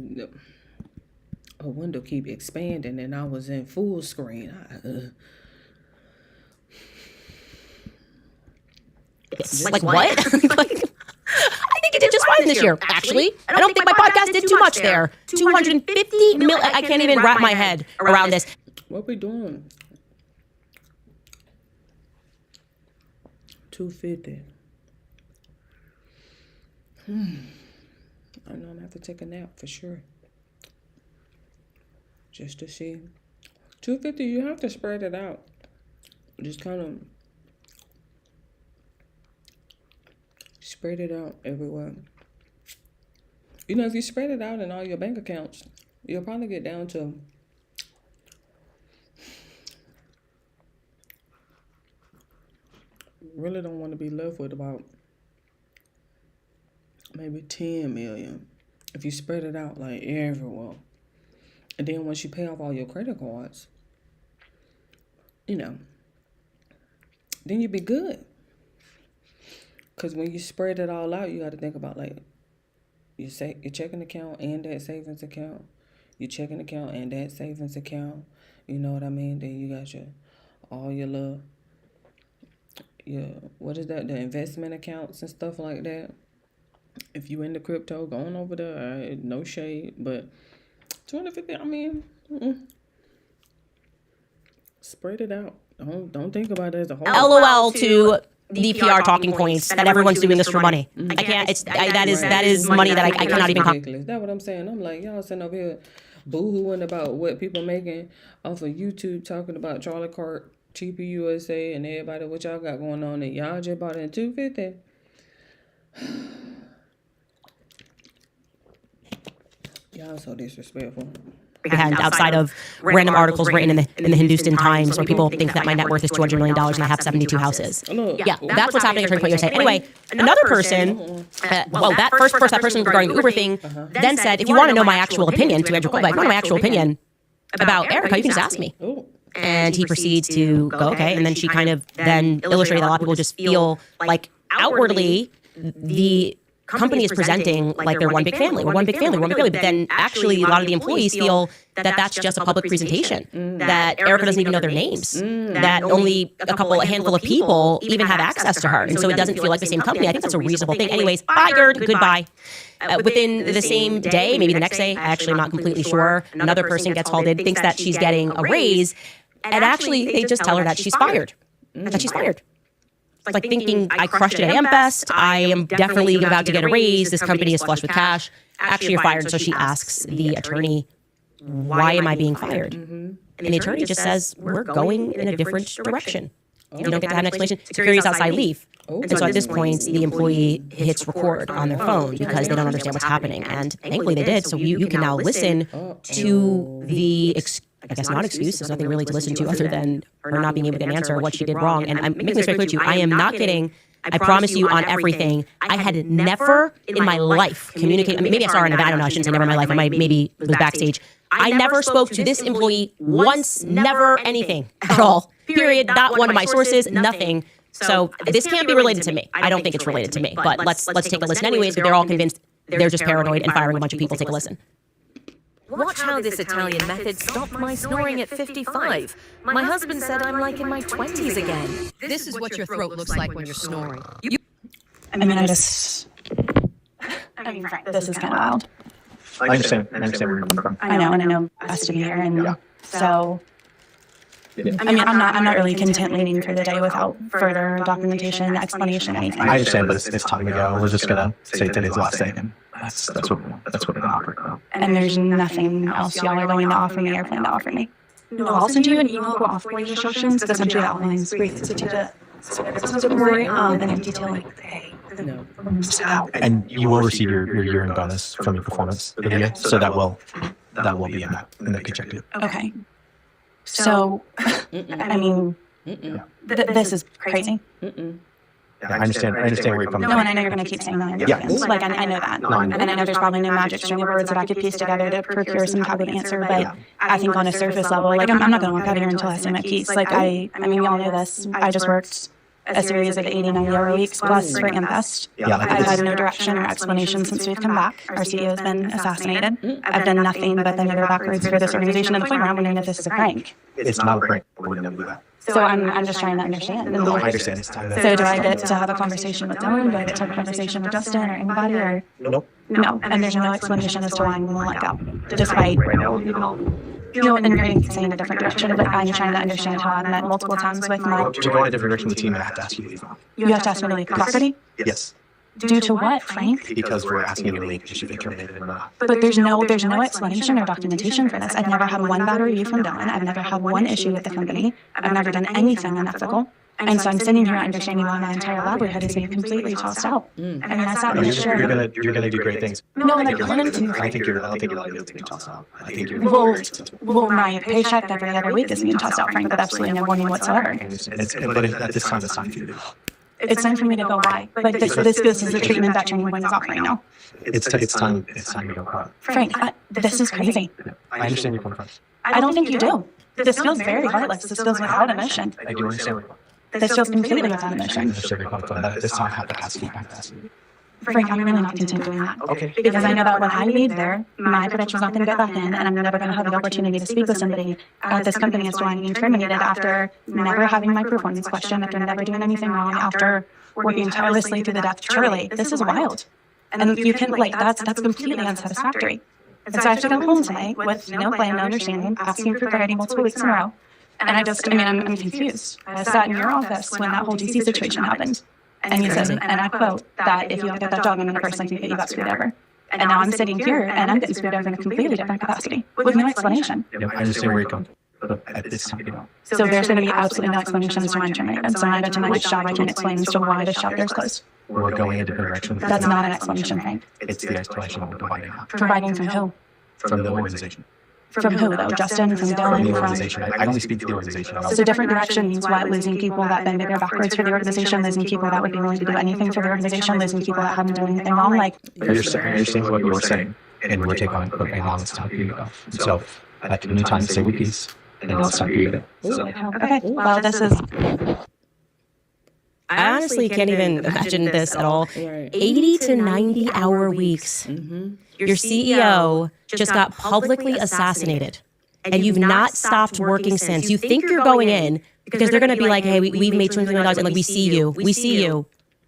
a window keep expanding and I was in full screen. Like what? I think it did just fine this year, actually. I don't think my podcast did too much there. 250 million. I can't even wrap my head around this. What we doing? 250. I know I'm gonna have to take a nap for sure. Just to see. 250, you have to spread it out. Just kind of spread it out everywhere. You know, if you spread it out in all your bank accounts, you'll probably get down to really don't want to be left with about maybe 10 million if you spread it out like everywhere. And then once you pay off all your credit cards, you know, then you'd be good. Because when you spread it all out, you got to think about like your checking account and that savings account, your checking account and that savings account. You know what I mean? Then you got what is that? The investment accounts and stuff like that. If you into crypto, going over there, no shade, but 250, I mean, spread it out. Don't think about it as a whole. LOL to the PR talking points that everyone's doing this for money. I can't. That is money that I cannot even. Ridiculous. That's what I'm saying. I'm like, y'all sitting over here boo-hooing about what people making off of YouTube, talking about Charlie Kirk, TP USA, and everybody what y'all got going on, and y'all just bought in 250. Y'all so disrespectful. comprehend outside of random articles written in the Hindustan Times where people think that my net worth is $200 million and I have 72 houses. Yeah, that's what's happening at Turning Point USA. Anyway, another person, that person regarding the Uber thing, then said, if you want to know my actual opinion, to Andrew Colbeck, if you want to know my actual opinion about Erica, you can just ask me. And he proceeds to go, okay, and then she kind of then illustrated that a lot of people just feel like outwardly the company is presenting like they're one big family. We're one big family. But then actually a lot of the employees feel that that's just a public presentation, that Erica doesn't even know their names, that only a handful of people even have access to her. And so it doesn't feel like the same company. I think that's a reasonable thing. Anyways, fired, goodbye. Within the same day, maybe the next day, actually I'm not completely sure, another person gets hauled in, thinks that she's getting a raise, and actually they just tell her that she's fired. Like thinking, I crushed it at AmFest, I am definitely about to get a raise, this company is flush with cash. Actually, you're fired. So she asks the attorney, why am I being fired? And the attorney just says, we're going in a different direction. You don't get to have an explanation. Security's outside, leave. And so at this point, the employee hits record on their phone because they don't understand what's happening. And thankfully they did. So you can now listen to the I guess not excuse. There's nothing really to listen to other than her not being able to get an answer, what she did wrong. And I'm making this very clear to you. I am not kidding. I promise you on everything. I had never in my life communicated. I mean, maybe I saw her in event. I don't know. I shouldn't say never in my life. I might maybe was backstage. I never spoke to this employee once, never anything at all. Period. Not one of my sources, nothing. So this can't be related to me. I don't think it's related to me. But let's take a listen anyways, because they're all convinced they're just paranoid and firing a bunch of people. Take a listen. Watch how this Italian method stopped my snoring at 55. My husband said I'm like in my 20s again. This is what your throat looks like when you're snoring. This is kind of wild. I understand where you're coming from. I know best to be here, and so. I mean, I'm not really content leaving for the day without further documentation, explanation, anything. I understand, but it's time to go. We're just gonna say today's the last day, and that's what we're gonna offer. And there's nothing else y'all are going to offer me or plan to offer me. No, I'll send you an email with offering instructions that essentially outlines and detail like the pay. And you will receive your year-end bonus from your performance of the year, so that will be in the paycheck too. Okay. So, I mean, this is crazy. Yeah, I understand where you're coming from. No, and I know you're going to keep saying that. Yeah. Like, I know that. And I know there's probably no magic string of words that I could piece together to procure some type of answer, but I think on a surface level, like, I'm not going to walk out of here until I see my piece. Like, I mean, y'all know this. I just worked a series of 80, 90-hour weeks plus for AmFest. I've had no direction or explanation since we've come back. Our CEO has been assassinated. I've done nothing but bend over backwards for this organization, to the point where I'm wondering if this is a prank. It's not a prank. We would never do that. So I'm just trying to understand. No, I understand. It's time. So do I get to have a conversation with Dylan? Do I get to have a conversation with Justin or anybody? Or Nope. No, and there's no explanation as to why I'm going to let go, despite and you're saying a different direction, but I'm trying to understand how I've met multiple times with my. To go in a different direction with the team, I have to ask you to leave. You have to ask me to leave custody? Yes. Due to what, Frank? Because we're asking you to leave because you've been terminated or not. But there's no explanation or documentation for this. I've never had one bad review from Dylan. I've never had one issue with the company. I've never done anything unethical. And so I'm sitting here understanding why my entire livelihood is being completely tossed out. I mean, I sat in You're gonna do great things. No, like, I don't think I think your livelihood's being tossed out. I think you're. Well, my paycheck every other week is being tossed out, Frank, with absolutely no warning whatsoever. But at this time, it's time for you to do. It's time for me to go by. But this is the treatment that Turning Point is offering now. It's time to go by. Frank, this is crazy. I understand your point of view. I don't think you do. This feels very heartless. This feels without emotion. I do understand. This feels completely without emotion. This time I have to ask you. Frank, I'm really not content doing that. Okay. Because I know that when I leave there, my credential's not going to get back in, and I'm never going to have the opportunity to speak with somebody at this company as to why I'm being terminated after never having my performance questioned, after never doing anything wrong, after working tirelessly through the death of Charlie. This is wild. And you can, like, that's completely unsatisfactory. And so I have to come home tonight with no plan, no understanding, asking for clarity multiple weeks in a row. And I'm confused. I sat in your office when that whole DC situation happened. And you said, and I quote, that if you don't get that job, I'm going to personally think that you got screwed over. And now I'm sitting here and I'm getting screwed over in a completely different capacity with no explanation. Yeah, I understand where you're coming from. At this time, you know. So there's going to be absolutely no explanation as to why I'm terminated. And so when I go to my next job, I can explain as to why this job door's closed. We're going in a different direction. That's not an explanation, Frank. It's the explanation that we're providing now. Providing from who? From the organization. From who though? Justin, from From Dylan, the from... organization. I only speak to the organization. I don't So different direction means what? Losing people that bend bigger backwards for the organization, losing people that would be willing to do anything for the organization, losing people that haven't done anything wrong. Like, I understand what you were saying, and your take on it, but now it's time for you to go. So I've given you time to say your piece, and then it's time for you to go. So. okay, well, this is... I honestly can't even imagine this at all. 80 to 90 hour weeks. Your CEO just got publicly assassinated, and you've not stopped working since. You think you're going in because they're going to be like, hey, we've made $200 million, and like, we see you.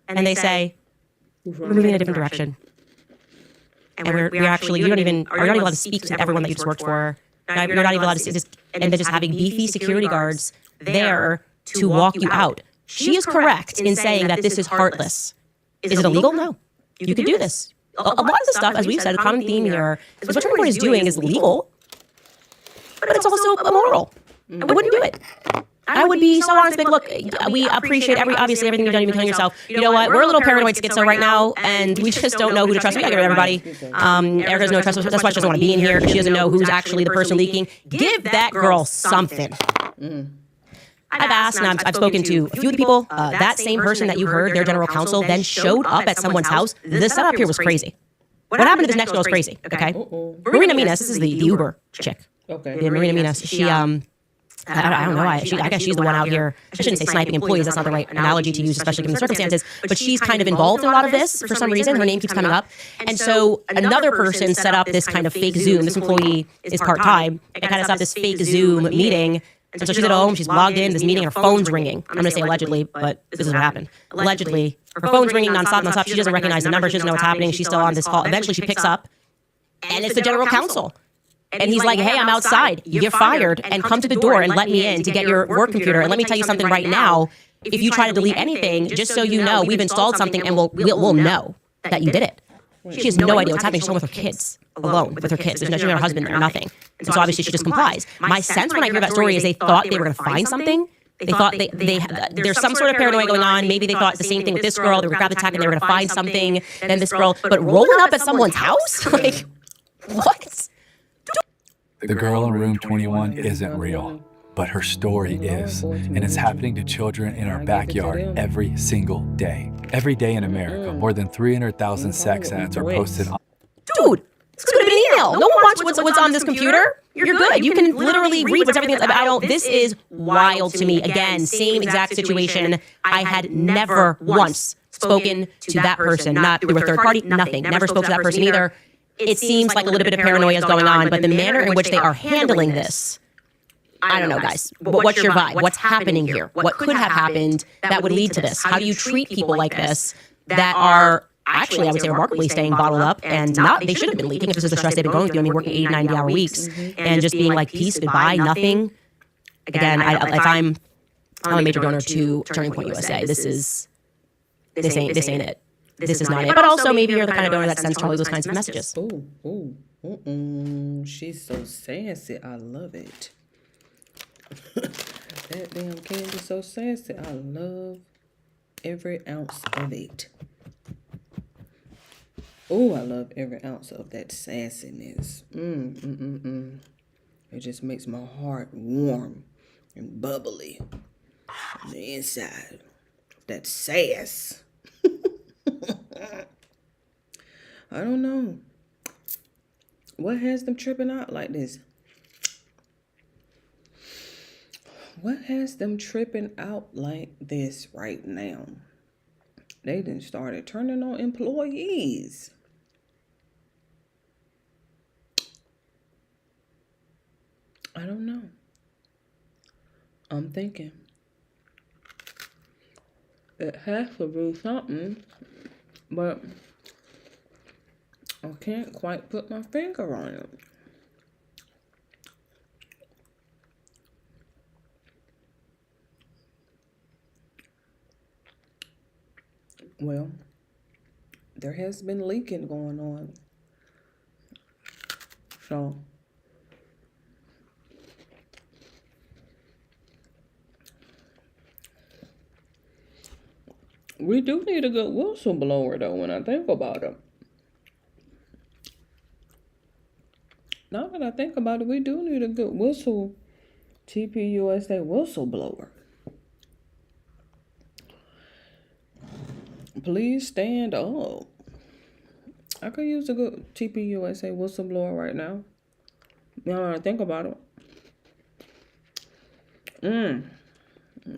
And they say, we're moving in a different direction. And we're actually, you're not even allowed to speak to everyone that you just worked for. You're not even allowed to see this, and they're just having beefy security guards there to walk you out. She is correct in saying that this is heartless. Is it illegal? No. You can do this. A lot of the stuff, as we've said, a common theme here, is what Turning Point is doing is legal, but it's also immoral. I wouldn't do it. I would be so honest, like, look, we appreciate obviously everything you've done, even killing yourself. You know what? We're a little paranoid schizo right now, and we just don't know who to trust. We gotta get rid of everybody. Erica has no trust. That's why she doesn't want to be in here. She doesn't know who's actually the person leaking. Give that girl something. I've asked, and I've spoken to a few of the people. That same person that you heard, their general counsel, then showed up at someone's house. The setup here was crazy. What happened to this next girl is crazy, okay? Marina Minas, this is the Uber chick. Okay. Yeah, Marina Minas, she, I don't know, I guess she's the one out here. I shouldn't say sniping employees, that's not the right analogy to use, especially given the circumstances, but she's kind of involved in a lot of this for some reason. Her name keeps coming up. And so another person set up this kind of fake Zoom. This employee is part-time, and kind of set up this fake Zoom meeting. And so she's at home, she's logged in, this meeting, and her phone's ringing. I'm going to say allegedly, but this is what happened. Allegedly, her phone's ringing nonstop. She doesn't recognize the number, she doesn't know what's happening. She's still on this call. Eventually, she picks up, and it's the general counsel. And he's like, hey, I'm outside. You're fired, and come to the door and let me in to get your work computer. And let me tell you something right now. If you try to delete anything, just so you know, we've installed something, and we'll know that you did it. She has no idea what's happening. She's home with her kids, alone with her kids. There's no husband there, nothing. And so obviously she just complies. My sense when I hear that story is they thought they were going to find something. They thought there's some sort of paranoia going on. Maybe they thought the same thing with this girl. They were grab the tech and they were going to find something. Then this girl, but rolling up at someone's house, like what? The girl in room 21 isn't real, but her story is, and it's happening to children in our backyard every single day. Every day in America, more than 300,000 sex ads are posted on. Dude, this could have been an email. No one watched what's on this computer. You're good. You can literally read what's everything. This is wild to me. Again, same exact situation. I had never once spoken to that person. Not through a third party, nothing. Never spoke to that person either. It seems like a little bit of paranoia is going on, but the manner in which they are handling this, I don't know, guys. What's your vibe? What's happening here? What could have happened that would lead to this? How do you treat people like this that are actually, I would say, remarkably staying bottled up and they should have been leaking if this is the stress they've been going through. I mean, working 80, 90-hour weeks and just being like, peace, goodbye, nothing. Again, if I'm a major donor to Turning Point USA, this ain't it. This is not it. But also, maybe you're the kind of donor that sends Charlie those kinds of messages. She's so sassy. I love it. That damn candy's so sassy. I love every ounce of it. Oh, I love every ounce of that sassiness. It just makes my heart warm and bubbly on the inside. That sass. I don't know. What has them tripping out like this? What has them tripping out like this right now? They done started turning on employees. I don't know. I'm thinking it has to be something, but I can't quite put my finger on it. Well, there has been leaking going on. So we do need a good whistleblower though when I think about it. Now that I think about it, we do need a good TPUSA whistleblower. Please stand up. I could use a good TPUSA whistleblower right now. Now that I think about it.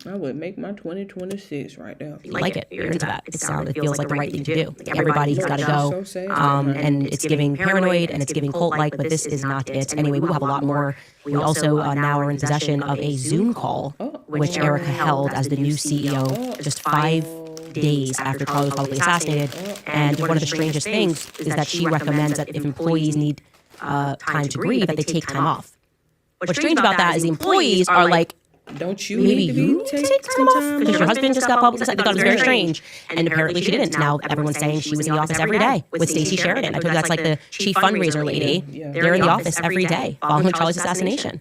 I would make my 2026 right there. You like it. You're into that. It feels like the right thing to do. Like everybody's got to go. And it's giving paranoid and it's giving cult-like, but this is not it. Anyway, we'll have a lot more. We also now are in possession of a Zoom call, which Erica held as the new CEO just 5 days after Charlie was publicly assassinated. And one of the strangest things is that she recommends that if employees need time to grieve, that they take time off. What's strange about that is the employees are like, don't you maybe need to you take time off because your husband just got publicly assassinated. They thought it was very strange, and apparently she didn't. Now everyone's saying she was in the office every day with Stacey Sheridan. I told you that's like the chief fundraiser lady. They're in the office every day following Charlie's assassination.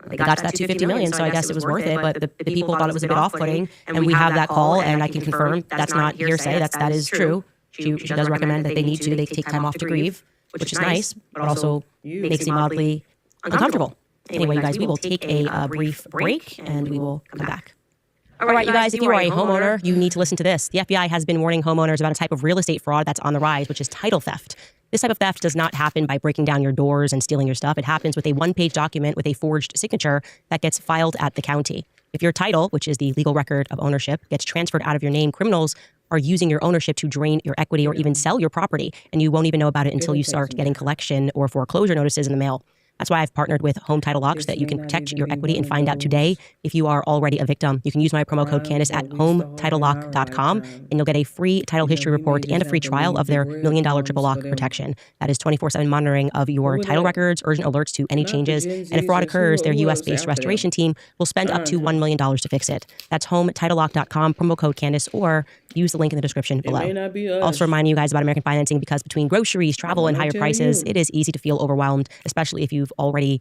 They got to that $250 million, so I guess it was worth it. But the people thought it was a bit off-putting, and we have that call, and I can confirm that's not hearsay. That is true. She does recommend that they need to. They take time off to grieve, which is nice, but also makes me mildly uncomfortable. Anyway, you guys, we will take a brief break and we will come back. All right, you guys, if you are a homeowner, you need to listen to this. The FBI has been warning homeowners about a type of real estate fraud that's on the rise, which is title theft. This type of theft does not happen by breaking down your doors and stealing your stuff. It happens with a one-page document with a forged signature that gets filed at the county. If your title, which is the legal record of ownership, gets transferred out of your name, criminals are using your ownership to drain your equity or even sell your property, and you won't even know about it until you start getting collection or foreclosure notices in the mail. That's why I've partnered with Home Title Lock so that you can protect your equity and find out today if you are already a victim. You can use my promo code Candace at HomeTitleLock.com and you'll get a free title history report and a free trial of their $1 million triple lock protection. That is 24/7 monitoring of your title records, urgent alerts to any changes, and if fraud occurs, their U.S.-based restoration team will spend up to $1 million to fix it. That's HomeTitleLock.com, promo code Candace, or use the link in the description below. Also reminding you guys about American Financing, because between groceries, travel, and higher prices, it is easy to feel overwhelmed, especially if you've already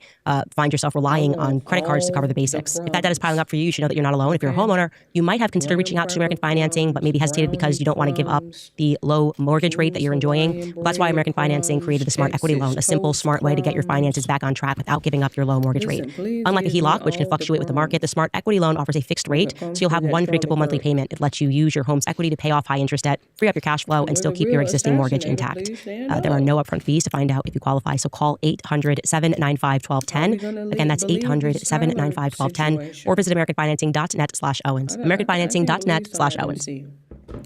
find yourself relying on credit cards to cover the basics. If that debt is piling up for you, you should know that you're not alone. If you're a homeowner, you might have considered reaching out to American Financing, but maybe hesitated because you don't want to give up the low mortgage rate that you're enjoying. Well, that's why American Financing created the Smart Equity Loan, a simple, smart way to get your finances back on track without giving up your low mortgage rate. Unlike a HELOC, which can fluctuate with the market, the Smart Equity Loan offers a fixed rate, so you'll have one predictable monthly payment. It lets you use your home's equity to pay off high-interest debt, free up your cash flow, and still keep your existing mortgage intact. There are no upfront fees to find out if you qualify, so call 800-795-1210. Again, that's 800-795-1210, or visit AmericanFinancing.net/Owens. AmericanFinancing.net/Owens.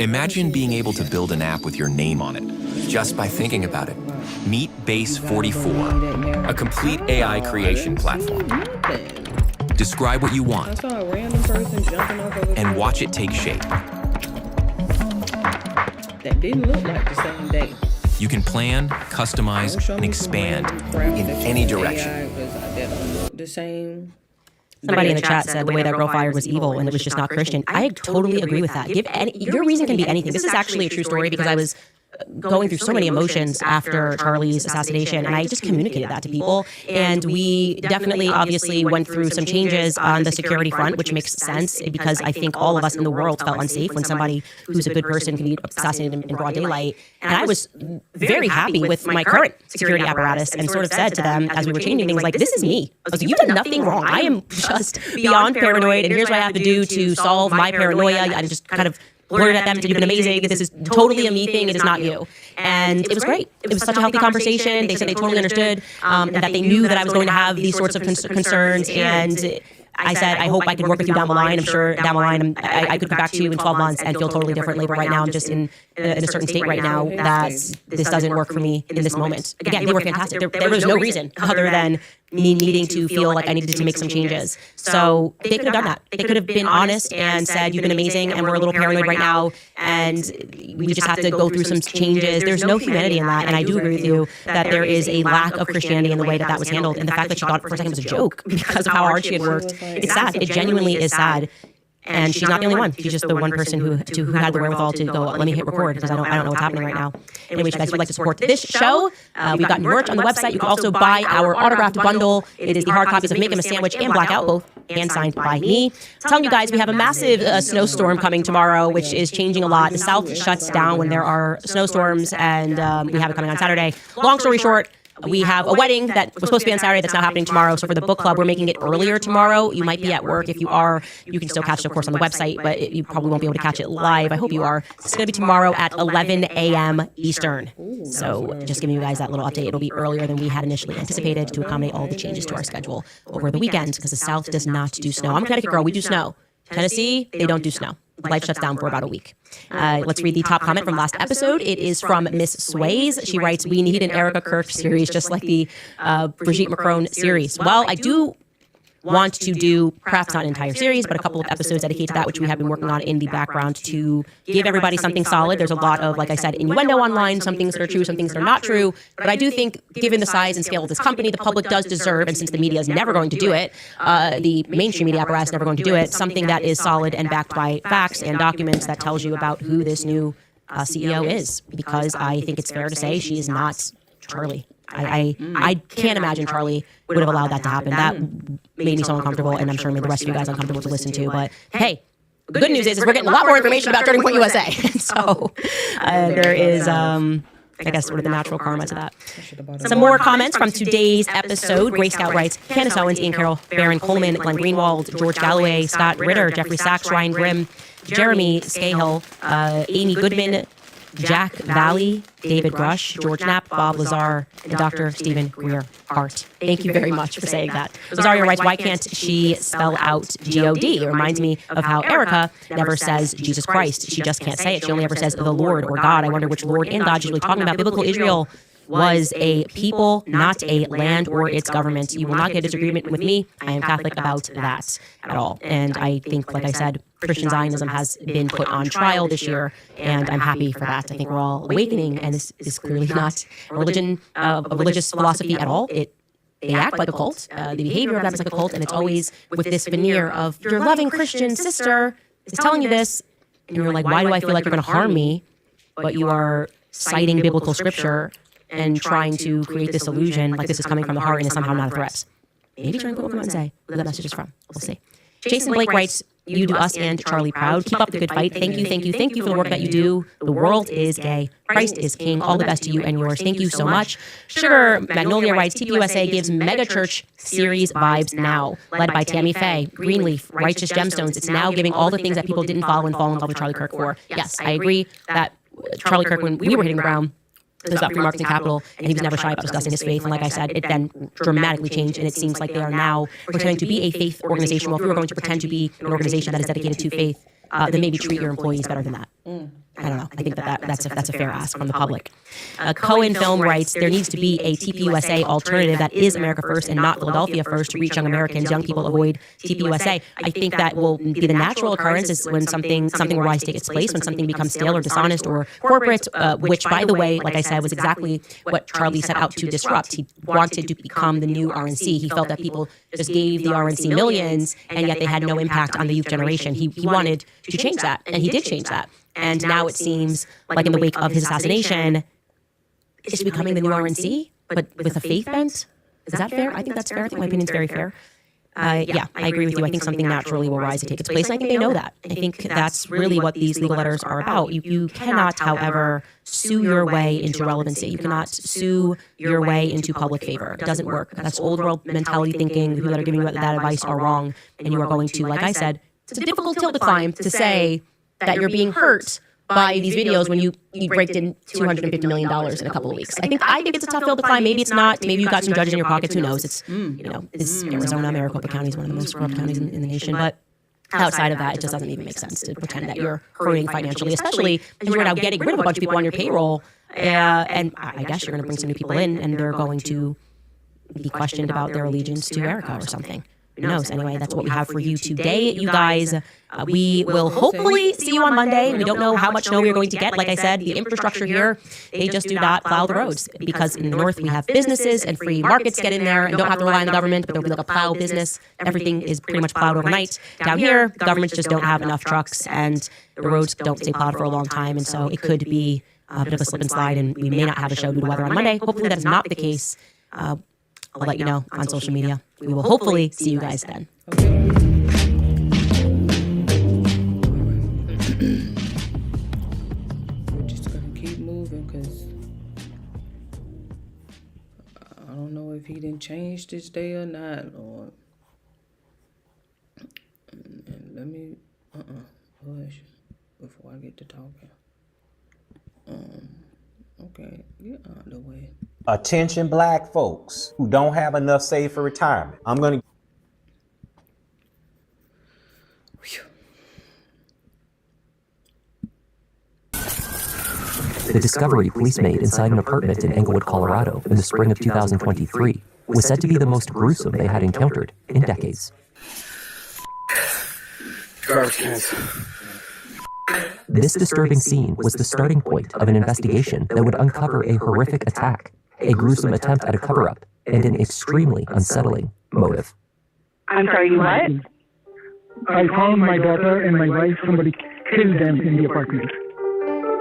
Imagine being able to build an app with your name on it, just by thinking about it. Meet Base 44, a complete AI creation platform. Describe what you want, and watch it take shape. That didn't look like the same day. You can plan, customize, and expand in any direction. The same. Somebody in the chat said the way that girl fired was evil and it was just not Christian. I totally agree with that. Your reason can be anything. This is actually a true story because I was going through so many emotions after Charlie's assassination, and I just communicated that to people. And we definitely, obviously, went through some changes on the security front, which makes sense because I think all of us in the world felt unsafe when somebody who's a good person can be assassinated in broad daylight. And I was very happy with my current security apparatus and sort of said to them as we were changing things, like, this is me. I was like, you've done nothing wrong. I am just beyond paranoid, and here's what I have to do to solve my paranoia. I just kind of blurted at them, you've been amazing, this is totally a me thing, it is not you. And it was great. It was such a healthy conversation. They said they totally understood and that they knew that I was going to have these sorts of concerns. And I said, I hope I could work with you down the line. I'm sure down the line I could come back to you in 12 months and feel totally differently. But right now I'm just in a certain state right now that this doesn't work for me in this moment. Again, they were fantastic. There was no reason other than me needing to feel like I needed to make some changes. So they could have done that. They could have been honest and said, you've been amazing and we're a little paranoid right now and we just have to go through some changes. There's no humanity in that. And I do agree with you that there is a lack of Christianity in the way that that was handled. And the fact that she thought for a second it was a joke because of how hard she had worked. It's sad. It genuinely is sad. And she's not the only one. She's just the one person who had the wherewithal to go, let me hit record because I don't know what's happening right now. Anyway, you guys would like to support this show. We've got merch on the website. You can also buy our autographed bundle. It is the hard copies of Make Him a Sandwich and Blackout, both hand signed by me. Telling you guys, we have a massive snowstorm coming tomorrow, which is changing a lot. The South shuts down when there are snowstorms, and we have it coming on Saturday. Long story short, We have a wedding that was supposed to be on Saturday that's now happening tomorrow. So for the book club, we're making it earlier tomorrow. You might be at work. If you are, you can still catch it, of course, on the website, but you probably won't be able to catch it live. I hope you are. It's going to be tomorrow at 11 a.m. Eastern. So just giving you guys that little update. It'll be earlier than we had initially anticipated to accommodate all the changes to our schedule over the weekend because the South does not do snow. I'm a Connecticut girl. We do snow. Tennessee, they don't do snow. Life shuts down for about a week. Let's read the top comment from last episode. It is from Miss Sways. She writes, "We need an Erica Kirk series, just like the Brigitte Macron series." Well, I do want to do perhaps not an entire series, but a couple of episodes dedicated to that, which we have been working on in the background to give everybody something solid. There's a lot of, like I said, innuendo online, some things that are true, some things that are not true. But I do think, given the size and scale of this company, the public does deserve, and since the media is never going to do it, the mainstream media apparatus is never going to do it, something that is solid and backed by facts and documents that tells you about who this new CEO is. Because I think it's fair to say she is not Charlie. I can't imagine Charlie would have allowed that to happen. That made me so uncomfortable, and I'm sure made the rest of you guys uncomfortable to listen to. But hey, the good news is we're getting a lot more information about Turning Point USA. So there is, I guess, sort of the natural karma to that. Some more comments from today's episode. Gray Scout writes, Candace Owens, Ian Carroll, Baron Coleman, Glenn Greenwald, George Galloway, Scott Ritter, Jeffrey Sachs, Ryan Grimm, Jeremy Scahill, Amy Goodman, Jack Valley, David Grush, George Knapp, Bob Lazar, and Dr. Stephen Greer Hart. Thank you very much for saying that. Rosario writes, why can't she spell out G-O-D? It reminds me of how Erica never says Jesus Christ. She just can't say it. She only ever says the Lord or God. I wonder which Lord and God she's really talking about. Biblical Israel was a people, not a land or its government. You will not get a disagreement with me. I am Catholic about that at all. And I think, like I said, Christian Zionism has been put on trial this year, and I'm happy for that. I think we're all awakening, and this is clearly not a religion, a religious philosophy at all. They act like a cult. The behavior of them is like a cult, and it's always with this veneer of your loving Christian sister is telling you this, and you're like, why do I feel like you're going to harm me? But you are citing biblical scripture and trying to create this illusion like this is coming from the heart and is somehow not a threat. Maybe Turning Point will come out and say who that message is from. We'll see. Jason Blake writes, you do us and Charlie proud. Keep up the good fight. Thank you, thank you, thank you for the work that you do. The world is gay. Christ is king. All the best to you and yours. Thank you so much. Sugar Magnolia writes, TPUSA gives mega church series vibes now, led by Tammy Faye, Greenleaf, Righteous Gemstones. It's now giving all the things that people didn't follow and fall in love with Charlie Kirk for. Yes, I agree that Charlie Kirk, when we were hitting the ground, it was about free markets and capital, and he was never shy about discussing his faith. And like I said, it then dramatically changed, and it seems like they are now pretending to be a faith organization. Well, if we were going to pretend to be an organization that is dedicated to faith, then maybe treat your employees better than that. I don't know. I think that's a fair ask from the public. Cohen Film writes, there needs to be a TPUSA alternative that is America First and not Philadelphia First to reach young Americans. Young people avoid TPUSA. I think that will be the natural occurrence is when something will rise to take its place, when something becomes stale or dishonest or corporate, which, by the way, like I said, was exactly what Charlie set out to disrupt. He wanted to become the new RNC. He felt that people just gave the RNC millions, and yet they had no impact on the youth generation. He wanted to change that, and he did change that. And now it seems like in the wake of his assassination, it's becoming the new RNC, but with a faith bent. Is that fair? I think that's fair. I think my opinion is very fair. Yeah, I agree with you. I think something naturally will rise to take its place. And I think they know that. I think that's really what these legal letters are about. You cannot, however, sue your way into relevancy. You cannot sue your way into public favor. It doesn't work. That's old world mentality thinking. The people that are giving you that advice are wrong. And you are going to, like I said, it's a difficult hill to climb to say that you're being hurt by these videos when you raked in $250 million in a couple of weeks. I think it's a tough hill to climb. Maybe it's not. Maybe you've got some judges in your pockets. Who knows? It's it's Arizona. Maricopa County is one of the most corrupt counties in the nation. But outside of that, it just doesn't even make sense to pretend that you're hurting financially, especially as you're now getting rid of a bunch of people on your payroll. And I guess you're going to bring some new people in, and they're going to be questioned about their allegiance to Erica or something. Who knows? Anyway, that's what we have for you today, you guys. We will hopefully see you on Monday. We don't know how much snow we're going to get. Like I said, the infrastructure here, they just do not plow the roads because in the north we have businesses and free markets get in there and don't have to rely on the government, but there'll be like a plow business. Everything is pretty much plowed overnight. Down here, the governments just don't have enough trucks and the roads don't stay plowed for a long time. And so it could be a bit of a slip and slide, and we may not have a show due to weather on Monday. Hopefully that is not the case. I'll let you know on social media. We will hopefully see you guys then. We're just gonna keep moving because if he didn't change this day or not, Lord. And let me hush before I get to talking. Okay, get out of the way. Attention black folks who don't have enough saved for retirement. I'm going to The discovery police made inside an apartment in Englewood, Colorado in the spring of 2023 was said to be the most gruesome they had encountered in decades. Garbage cans. This disturbing scene was the starting point of an investigation that would uncover a horrific attack, a gruesome attempt at a cover-up, and an extremely unsettling motive. I'm sorry, what? I found my daughter and my wife. Somebody killed them in the apartment.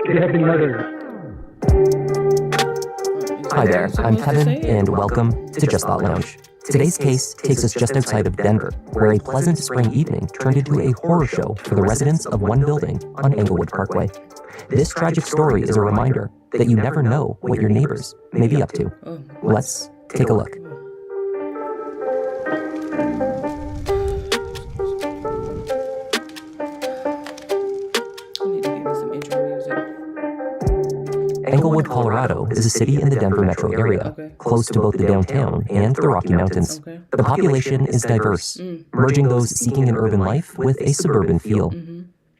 They have been murdered. Hi there, I'm Kevin, and welcome to Just Thought Lounge. Today's case takes us just outside of Denver, where a pleasant spring evening turned into a horror show for the residents of one building on Englewood Parkway. This tragic story is a reminder that you never know what your neighbors may be up to. Let's take a look. Englewood, Colorado is a city in the Denver metro area, close to both the downtown and the Rocky Mountains. The population is diverse, merging those seeking an urban life with a suburban feel.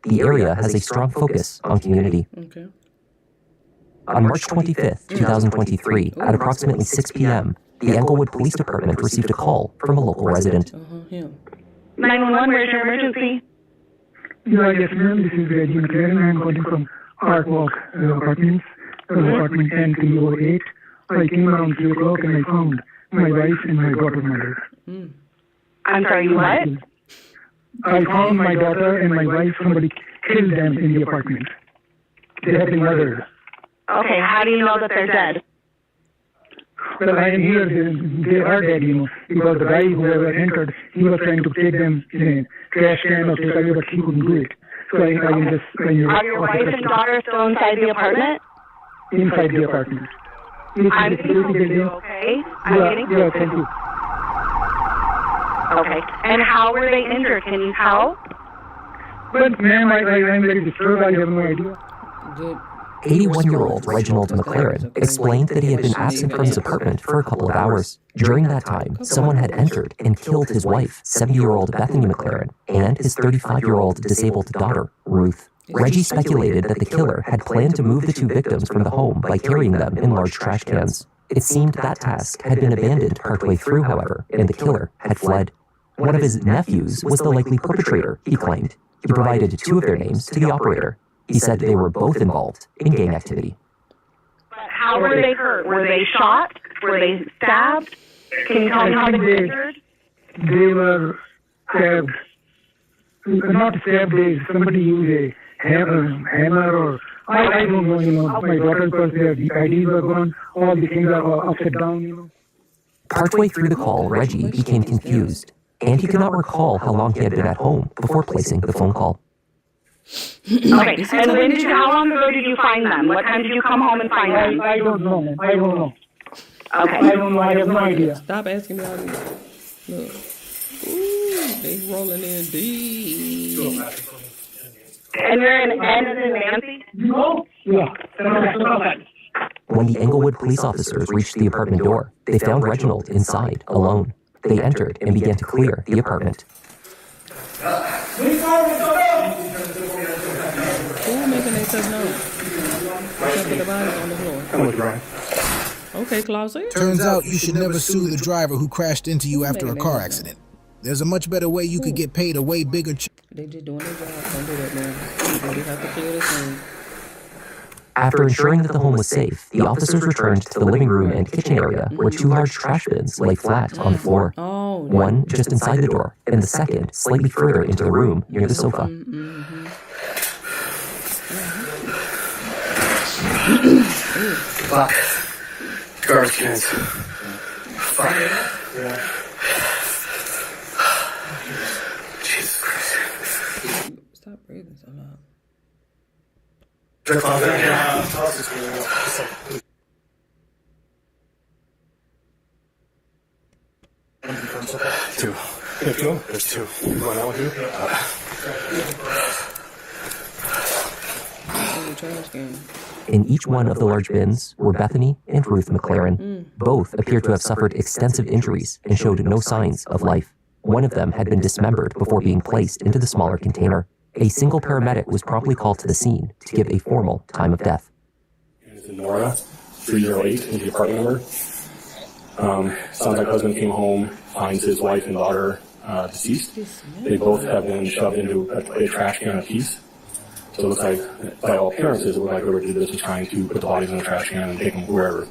The area has a strong focus on community. On March 25th, 2023, at approximately 6 p.m., the Englewood Police Department received a call from a local resident. 911, where's your emergency? Yes, ma'am. This is Reggie McLaren. I'm calling from Art Walk Apartments. Apartment 10308. I came around 3 o'clock and I found my wife and my daughter murdered. I'm sorry, what? I found my daughter and my wife. Somebody killed them in the apartment. They have been murdered. Okay, how do you know that they're dead? Well, I am here. They are dead, because the guy who entered, he was trying to take them in a trash can or whatever, but he couldn't do it. So I just... Are your wife and daughter still inside the apartment? Inside the apartment. I'm saying, you okay? Yeah, thank you. Okay. And how were they injured? Can you tell? But, ma'am, I am very disturbed. I have no idea. 81-year-old Reginald McLaren explained that he had been absent from his apartment for a couple of hours. During that time, someone had entered and killed his wife, 70-year-old Bethany McLaren, and his 35-year-old disabled daughter, Ruth. Reggie speculated that the killer had planned to move the two victims from the home by carrying them in large trash cans. It seemed that task had been abandoned partway through, however, and the killer had fled. One of his nephews was the likely perpetrator, he claimed. He provided 2 of their names to the operator. He said they were both involved in gang activity. But how were they hurt? Were they shot? Were they stabbed? Can you tell me how they were injured? They were stabbed. Not stabbed, somebody used a hammer or... I don't know, my daughter, because their IDs were gone, all the things are upside down, Partway through the call, Reggie became confused, and he could not recall how long he had been at home before placing the phone call. Okay, and how long ago did you find them? What time did you come home and find them? I don't know. I don't know. Okay. I don't know. I have no idea. Stop asking me all these. Look. Ooh, they rolling in deep. And you're in N as in Nancy? No. Yeah. When the Englewood police officers reached the apartment door, they found Reginald inside, alone. They entered and began to clear the apartment. Who making themselves known? Except for the bodies on the floor. I'm with Ryan. Okay, Klaus. Turns out you should never sue the driver who crashed into you after a car accident. There's a much better way you could get paid a way bigger check. They just doing their job. Don't do that, man. They have to clear this thing. After ensuring that the home was safe, the officers returned to the living room and kitchen area where 2 large trash bins lay flat on the floor. One just inside the door, and the second slightly further into the room near the sofa. Fuck. Garbage cans. Fuck. Yeah. Jesus Christ. Stop breathing so loud. There's two? There's two. You going out with you? In each one of the large bins were Bethany and Ruth McLaren. Both appeared to have suffered extensive injuries and showed no signs of life. One of them had been dismembered before being placed into the smaller container. A single paramedic was promptly called to the scene to give a formal time of death. Nora, 308 is the apartment number. Sounds like husband came home, finds his wife and daughter deceased. They both have been shoved into a trash can apiece. So it looks like, by all appearances, it looked like whoever did this was trying to put the bodies in the trash can and take them wherever.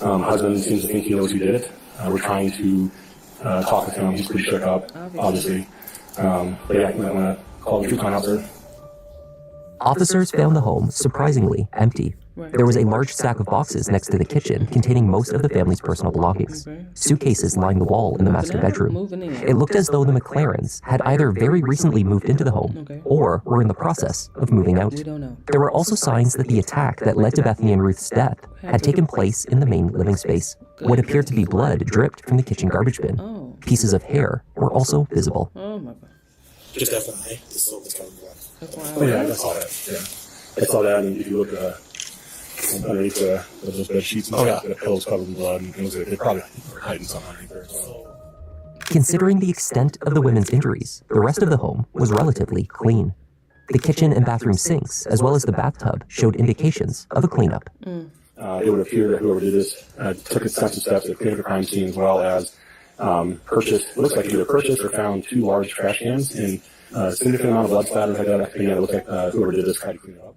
Husband seems to think he knows who did it. We're trying to talk with him. He's pretty shook up, obviously. But yeah, I'm going to call the truth line out there. Officers found the home surprisingly empty. There was a large stack of boxes next to the kitchen containing most of the family's personal belongings. Suitcases lined the wall in the master bedroom. It looked as though the McLarens had either very recently moved into the home or were in the process of moving out. There were also signs that the attack that led to Bethany and Ruth's death had taken place in the main living space. What appeared to be blood dripped from the kitchen garbage bin. Pieces of hair were also visible. Just FYI, this soap is coming back. Oh yeah, I saw that. Yeah, I saw that, and if you look underneath those bed sheets and stuff, the pillows covered in blood, and they probably were hiding something underneath there. Considering the extent of the women's injuries, the rest of the home was relatively clean. The kitchen and bathroom sinks, as well as the bathtub, showed indications of a cleanup. It would appear that whoever did this took extensive steps to clean up the crime scene, as well as purchased. It looks like either purchased or found 2 large trash cans and a significant amount of blood splatter had that. Again, it looks like whoever did this tried to clean it up.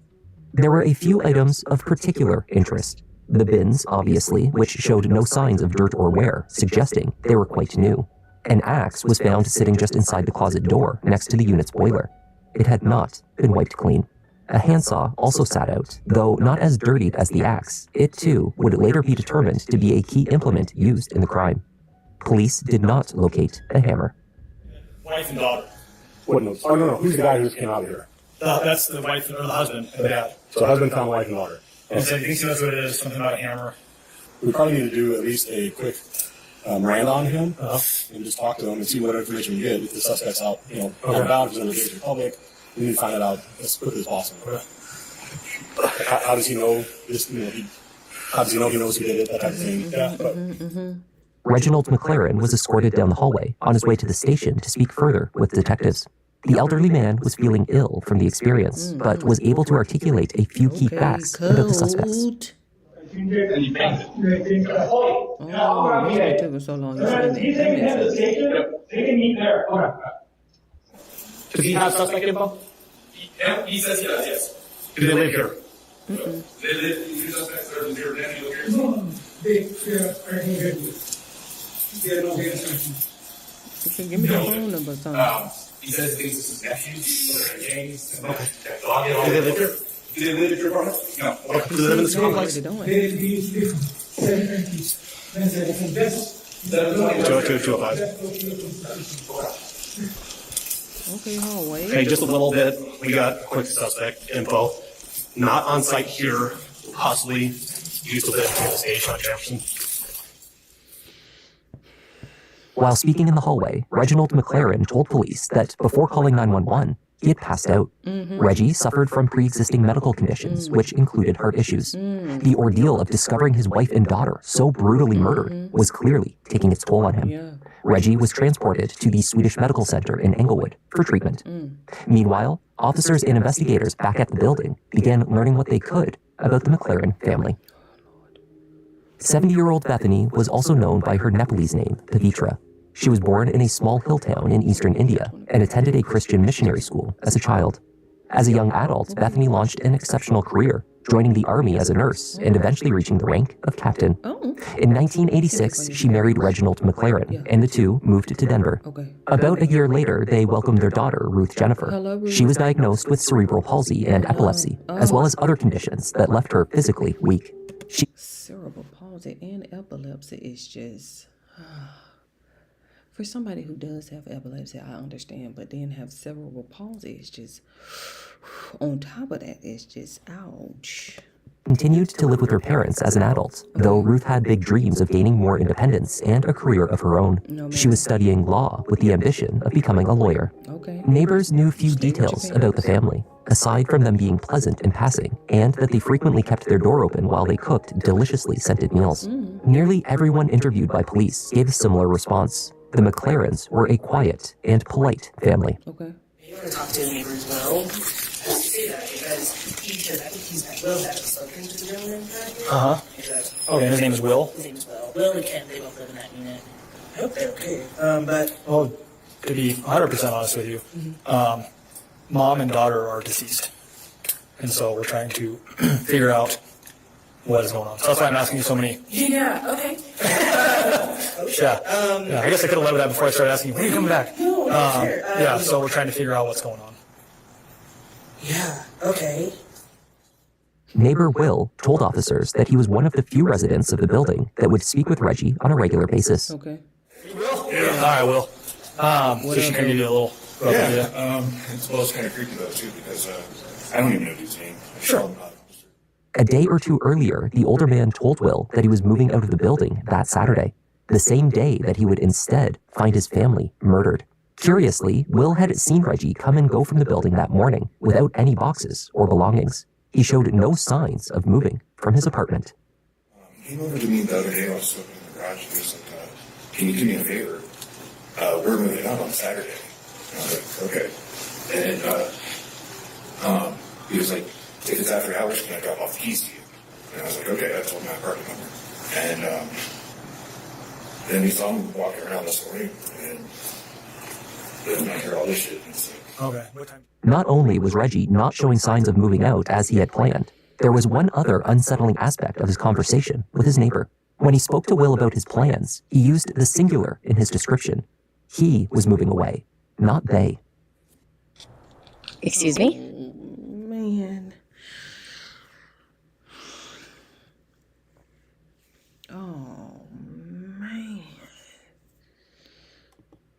There were a few items of particular interest. The bins, obviously, which showed no signs of dirt or wear, suggesting they were quite new. An axe was found sitting just inside the closet door next to the unit's boiler. It had not been wiped clean. A handsaw also sat out, though not as dirtied as the axe. It, too, would later be determined to be a key implement used in the crime. Police did not locate a hammer. Wife and daughter. What knows? Oh, no. Who's the guy who just came out of here? That's the wife or the husband and the dad. So husband found wife and daughter. And so he thinks he knows what it is, something about a hammer. We probably need to do at least a quick rand on him and just talk to him and see what information we get. If the suspect's out, about his underage to the public, we need to find it out as quickly as possible. How does he know this? How does he know he knows who did it? That type of thing. Yeah. Reginald McLaren was escorted down the hallway on his way to the station to speak further with detectives. The elderly man was feeling ill from the experience, but was able to articulate a few key facts about the suspects. Oh, it took us so long to say that. They can meet there. Does he have suspect info? Yeah, he says he does, yes. Do they live here? They live, the suspects are their nephew here. No, they are here. They are not here. You can give me the phone number or something. He says he thinks this is nephews, or gangs. Okay. Do they live here? Do they live at your apartment? No. Okay. Do they live in the school complex? They live 720. 205. Okay, hallway. Okay, just a little bit. We got quick suspect info. Not on site here. Possibly used to live near the station on Jefferson. While speaking in the hallway, Reginald McLaren told police that before calling 911, he had passed out. Reggie suffered from pre-existing medical conditions, which included heart issues. The ordeal of discovering his wife and daughter so brutally murdered was clearly taking its toll on him. Reggie was transported to the Swedish Medical Center in Englewood for treatment. Meanwhile, officers and investigators back at the building began learning what they could about the McLaren family. 70-year-old Bethany was also known by her Nepalese name, Pavitra. She was born in a small hill town in eastern India and attended a Christian missionary school as a child. As a young adult, Bethany launched an exceptional career, joining the army as a nurse and eventually reaching the rank of captain. In 1986, she married Reginald McLaren, and the two moved to Denver. About a year later, they welcomed their daughter, Ruth Jennifer. She was diagnosed with cerebral palsy and epilepsy, as well as other conditions that left her physically weak. Cerebral palsy and epilepsy is just... For somebody who does have epilepsy, I understand, but then have cerebral palsy, it's just... On top of that, it's just, ouch. continued to live with her parents as an adult, though Ruth had big dreams of gaining more independence and a career of her own. She was studying law with the ambition of becoming a lawyer. Neighbors knew few details about the family, aside from them being pleasant in passing, and that they frequently kept their door open while they cooked deliciously scented meals. Nearly everyone interviewed by police gave a similar response. The McLarens were a quiet and polite family. You want to talk to the neighbors, Will? I say that because I think he's Will that was spoken to the gentleman. Okay, his name is Will. His name is Will. Will and Ken, they both live in that unit. I hope they're okay. But Well, to be 100% honest with you, mom and daughter are deceased. And so we're trying to figure out what is going on. So that's why I'm asking you so many. yeah, okay. Yeah. I guess I could have led with that before I started asking you, when are you coming back? No, sure. Yeah, so we're trying to figure out what's going on. Yeah, okay. Neighbor Will told officers that he was one of the few residents of the building that would speak with Reggie on a regular basis. All right, Will. So she can give you a little. It's kind of creepy though too because I don't even know his name. Sure. A day or two earlier, the older man told Will that he was moving out of the building that Saturday, the same day that he would instead find his family murdered. Curiously, Will had seen Reggie come and go from the building that morning without any boxes or belongings. He showed no signs of moving from his apartment. He came over to me the other day. I was sitting in the garage and he was like, "Can you do me a favor? We're moving out on Saturday." And I was like, "Okay." And he was like, "If it's after hours, can I drop off the keys to you?" And I was like, "Okay." I told him my apartment number. And then we saw him walking around this morning, and then I hear all this shit. And it's like, okay. What time? Not only was Reggie not showing signs of moving out as he had planned, there was one other unsettling aspect of his conversation with his neighbor. When he spoke to Will about his plans, he used the singular in his description. He was moving away, not they. Excuse me? Man. Oh, man.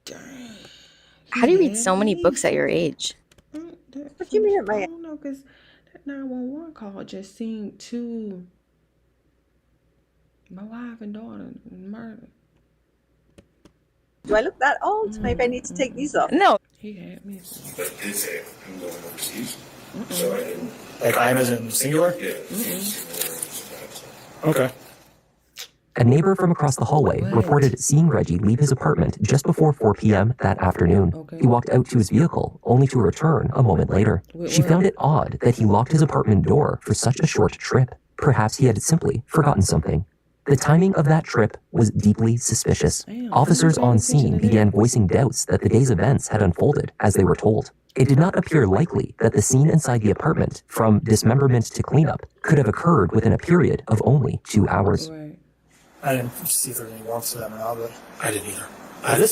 Dang. How do you read so many books at your age? What do you mean? I don't know, because that 911 call just seemed too... My wife and daughter murdered. Do I look that old? Maybe I need to take these off. No. He had me. but it did say I'm going overseas. So I didn't. Like I'm as in singular? Yeah. Okay. A neighbor from across the hallway reported seeing Reggie leave his apartment just before 4 p.m. that afternoon. He walked out to his vehicle, only to return a moment later. She found it odd that he locked his apartment door for such a short trip. Perhaps he had simply forgotten something. The timing of that trip was deeply suspicious. Officers on scene began voicing doubts that the day's events had unfolded as they were told. It did not appear likely that the scene inside the apartment, from dismemberment to cleanup, could have occurred within a period of only 2 hours. I didn't see if there was any warmth to them or not, but I didn't either. I don't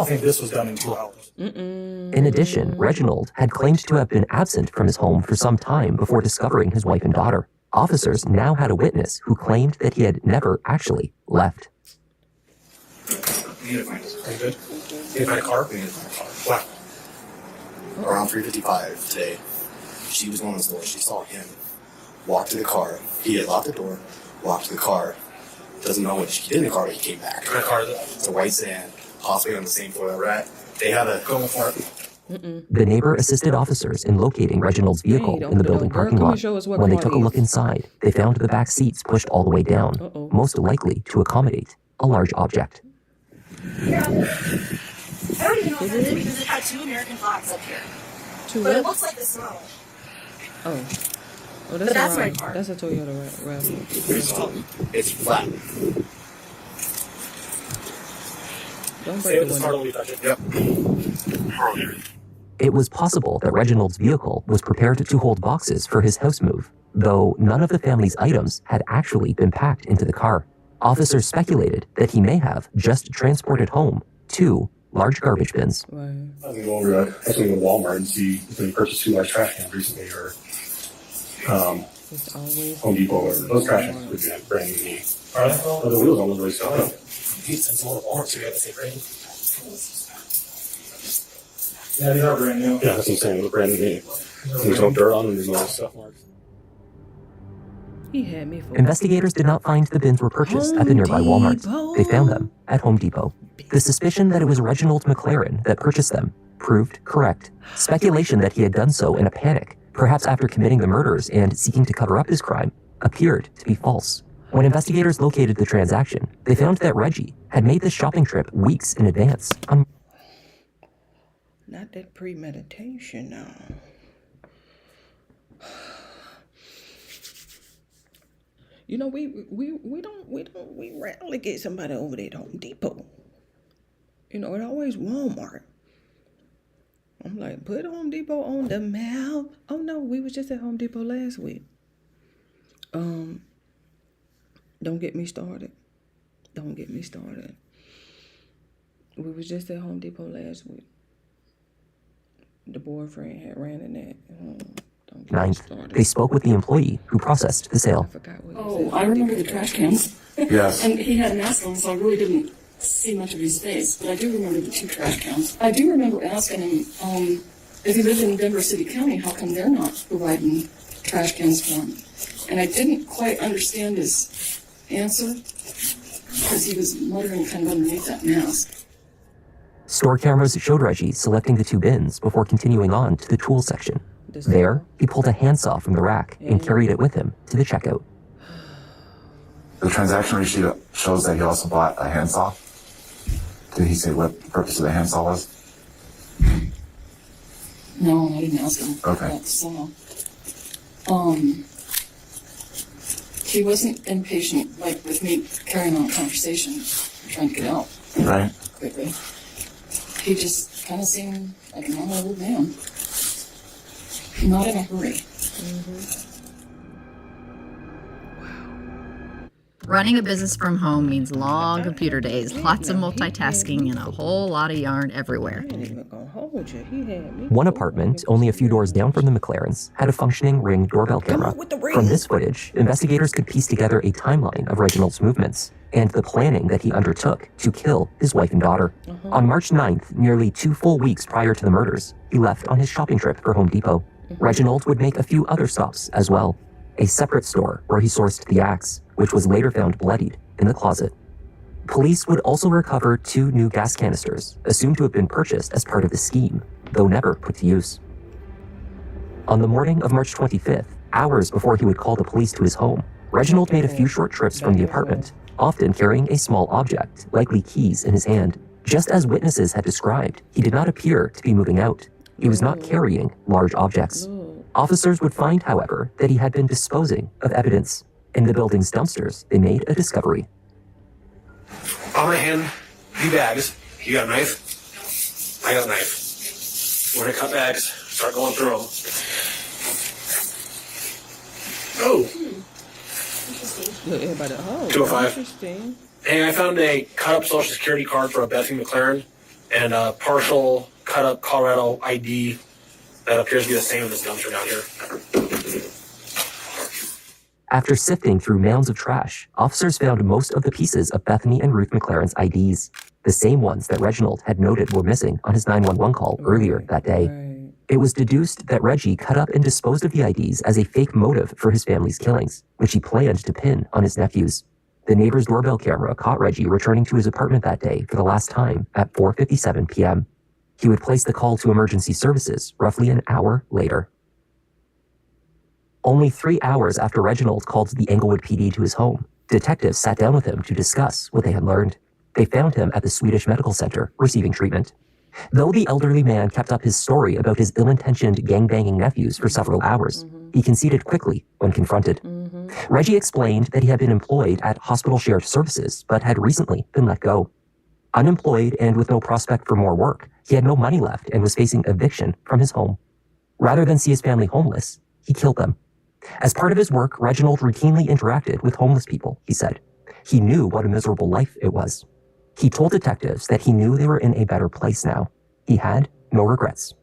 think this was done in 2 hours. In addition, Reginald had claimed to have been absent from his home for some time before discovering his wife and daughter. Officers now had a witness who claimed that he had never actually left. Are you good? You find a car? Wow. Around 3:55 today, she was going to the store. She saw him walk to the car. He had locked the door, walked to the car. Doesn't know when she did in the car, but he came back. What car is it? It's a white sedan, possibly on the same floor that we're at. They have a going for it. The neighbor assisted officers in locating Reginald's vehicle in the building parking lot. When they took a look inside, they found the back seats pushed all the way down, most likely to accommodate a large object. I don't even know what that is because it had 2 American flags up here. But it looks like the snow. Oh, But that's that's a my Ram. car. That's a Toyota RAV4. It's flat. Don't Say break with the the window. startle, Yep. It was possible that Reginald's vehicle was prepared to hold boxes for his house move, though none of the family's items had actually been packed into the car. Officers speculated that he may have just transported home 2 large garbage bins. I was go over to Walmart and see if they purchased 2 large trash cans recently, or Home Depot, or those trash cans would be brand new to me. Are they? Oh, the wheels on those really stuck. He sent some more Walmart, so you got the same rating. Yeah, these are brand new. Yeah, that's what I'm saying. They're brand new. There's no dirt on them. There's no stuff marks. He had me for Investigators did not find the bins were purchased at the nearby Walmart. They found them at Home Depot. The suspicion that it was Reginald McLaren that purchased them proved correct. Speculation that he had done so in a panic, perhaps after committing the murders and seeking to cover up his crime, appeared to be false. When investigators located the transaction, they found that Reggie had made this shopping trip weeks in advance. Not that premeditation now. You know, we rarely get somebody over there at Home Depot. You know, it always Walmart. I'm like, put Home Depot on the map. Oh no, we was just at Home Depot last week. Don't get me started. Don't get me started. We was just at Home Depot last week. The boyfriend had ran in that. 9th, they spoke with the employee who processed the sale. Oh, I remember the trash cans. Yes. And he had a mask on, so I really didn't see much of his face, but I do remember the 2 trash cans. I do remember asking him, if he lived in Denver City County, how come they're not providing trash cans for him? And I didn't quite understand his answer, because he was muttering kind of underneath that mask. Store cameras showed Reggie selecting the 2 bins before continuing on to the tool section. There, he pulled a handsaw from the rack and carried it with him to the checkout. The transaction receipt shows that he also bought a handsaw. Did he say what the purpose of the handsaw was? No, I didn't ask him. Okay. That saw. He wasn't impatient, like with me carrying on a conversation, trying to get out. Right. Quickly. He just kind of seemed like a normal old man. Not in a hurry. Running a business from home means long computer days, lots of multitasking, and a whole lot of yarn everywhere. One apartment, only a few doors down from the McLarens, had a functioning Ring doorbell camera. From this footage, investigators could piece together a timeline of Reginald's movements and the planning that he undertook to kill his wife and daughter. On March 9th, nearly 2 full weeks prior to the murders, he left on his shopping trip for Home Depot. Reginald would make a few other stops as well. A separate store where he sourced the axe, which was later found bloodied in the closet. Police would also recover 2 new gas canisters, assumed to have been purchased as part of the scheme, though never put to use. On the morning of March 25th, hours before he would call the police to his home, Reginald made a few short trips from the apartment, often carrying a small object, likely keys, in his hand. Just as witnesses had described, he did not appear to be moving out. He was not carrying large objects. Officers would find, however, that he had been disposing of evidence. In the building's dumpsters, they made a discovery. On my hand, the bags. You got a knife? I got a knife. When I cut bags, start going through them. Oh. 205. Interesting. Hey, I found a cut-up Social Security card for a Bethany McLaren and a partial cut-up Colorado ID that appears to be the same as this dumpster down here. After sifting through mounds of trash, officers found most of the pieces of Bethany and Ruth McLaren's IDs, the same ones that Reginald had noted were missing on his 911 call earlier that day. It was deduced that Reggie cut up and disposed of the IDs as a fake motive for his family's killings, which he planned to pin on his nephews. The neighbor's doorbell camera caught Reggie returning to his apartment that day for the last time at 4:57 p.m. He would place the call to emergency services roughly an hour later. Only 3 hours after Reginald called the Englewood PD to his home, detectives sat down with him to discuss what they had learned. They found him at the Swedish Medical Center receiving treatment. Though the elderly man kept up his story about his ill-intentioned gangbanging nephews for several hours, he conceded quickly when confronted. Reggie explained that he had been employed at Hospital Shared Services, but had recently been let go. Unemployed and with no prospect for more work, he had no money left and was facing eviction from his home. Rather than see his family homeless, he killed them. As part of his work, Reginald routinely interacted with homeless people, he said. He knew what a miserable life it was. He told detectives that he knew they were in a better place now. He had no regrets.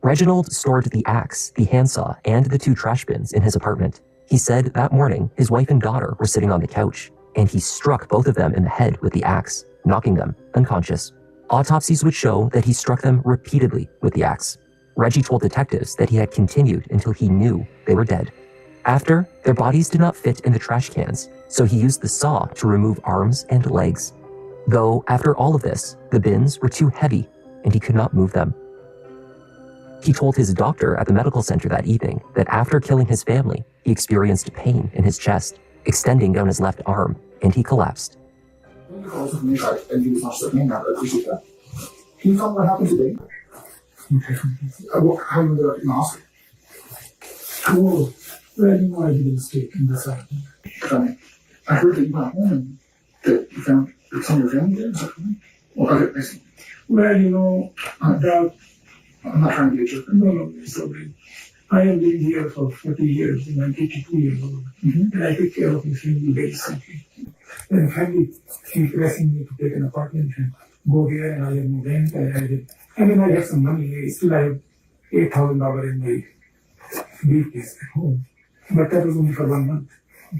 Reginald stored the axe, the handsaw, and the 2 trash bins in his apartment. He said that morning his wife and daughter were sitting on the couch, and he struck both of them in the head with the axe, knocking them unconscious. Autopsies would show that he struck them repeatedly with the axe. Reggie told detectives that he had continued until he knew they were dead. After, their bodies did not fit in the trash cans, so he used the saw to remove arms and legs. Though, after all of this, the bins were too heavy and he could not move them. He told his doctor at the medical center that evening that after killing his family, he experienced pain in his chest, extending down his left arm, and he collapsed. And he was not certain that. I appreciate that. Can you tell me what happened today? How you ended up in the hospital? Oh, well, I did a mistake in this happened. I heard that you got home and that you found some of your family there. Is that right? Okay, I see. Well, Doug, I'm not trying to get you. No, it's okay. I have been here for 40 years and I'm 82 years old. And I take care of my family very simply. And family keep pressing me to take an apartment and go there, and I have no rent. I have some money. I still have $8,000 in my briefcase at home. But that was only for 1 month.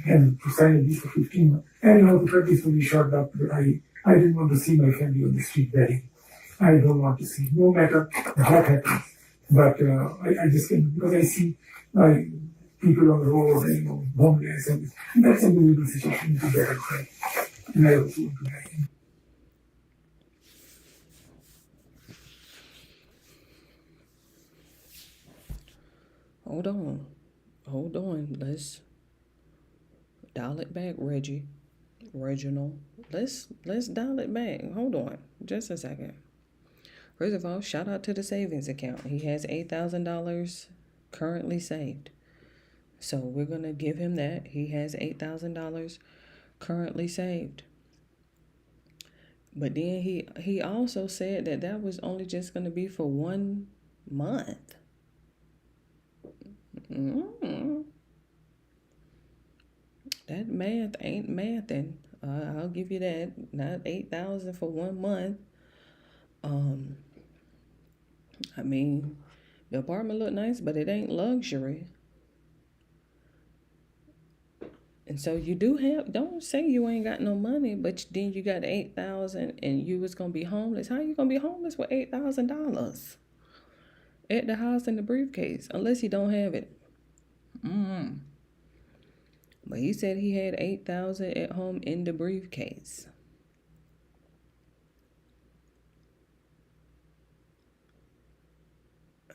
And to sign a lease for 15 months. And the practice will be short up. I didn't want to see my family on the street begging. I don't want to see, no matter what happens. But I just can't, because I see people on the road, homeless, and that's a miserable situation to get outside. And I also want to die. Hold on. Let's dial it back, Reginald. Let's dial it back. Hold on, just a second. First of all, shout out to the savings account. He has $8,000 currently saved. So we're going to give him that. He has $8,000 currently saved. But then he also said that was only just going to be for 1 month. That math ain't mathing. I'll give you that. Not 8,000 for 1 month. I mean, the apartment look nice, but it ain't luxury. And so you do have, don't say you ain't got no money, but then you got 8,000 and you was going to be homeless. How you going to be homeless with $8,000 at the house in the briefcase, unless you don't have it? But he said he had 8,000 at home in the briefcase.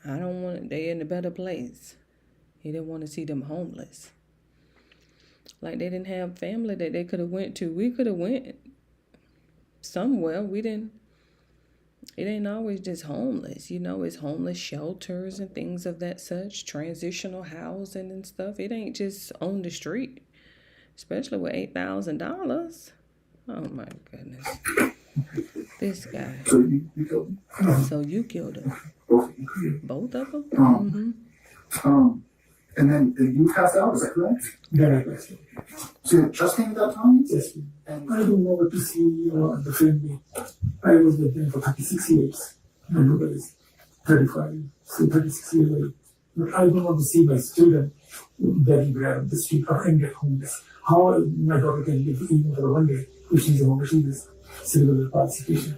I don't want, they in a better place. He didn't want to see them homeless. Like they didn't have family that they could have went to. We could have went somewhere. It ain't always just homeless. It's homeless shelters and things of that such, transitional housing and stuff. It ain't just on the street, especially with $8,000. Oh my goodness. This guy. So you killed him? So you killed him. Both of them? And then you passed out, is that correct? Then I passed out. So you had just came at that time? Yes. And I don't know what to see, the family. I was with them for 36 years. My mother is 35, so 36 years old. But I don't want to see my children begging bread on the street or end up homeless. How my daughter can live even for 1 day if she's a homeless, she is cerebral participation.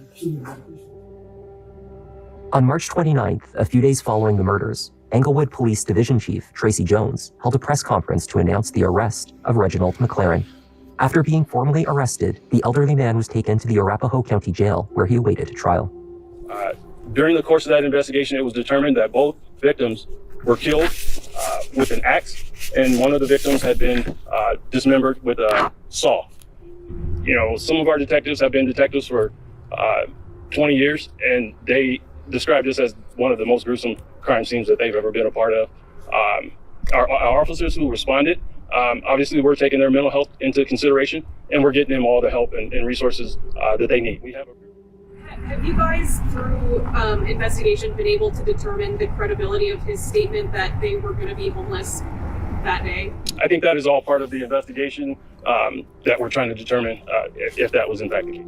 On March 29th, a few days following the murders, Englewood Police Division Chief Tracy Jones held a press conference to announce the arrest of Reginald McLaren. After being formally arrested, the elderly man was taken to the Arapahoe County Jail, where he awaited trial. During the course of that investigation, it was determined that both victims were killed with an axe, and one of the victims had been dismembered with a saw. Some of our detectives have been detectives for 20 years, and they described this as one of the most gruesome crime scenes that they've ever been a part of. Our officers who responded, obviously we're taking their mental health into consideration, and we're getting them all the help and resources that they need. Have you guys, through investigation, been able to determine the credibility of his statement that they were going to be homeless that day? I think that is all part of the investigation that we're trying to determine if that was in fact the case.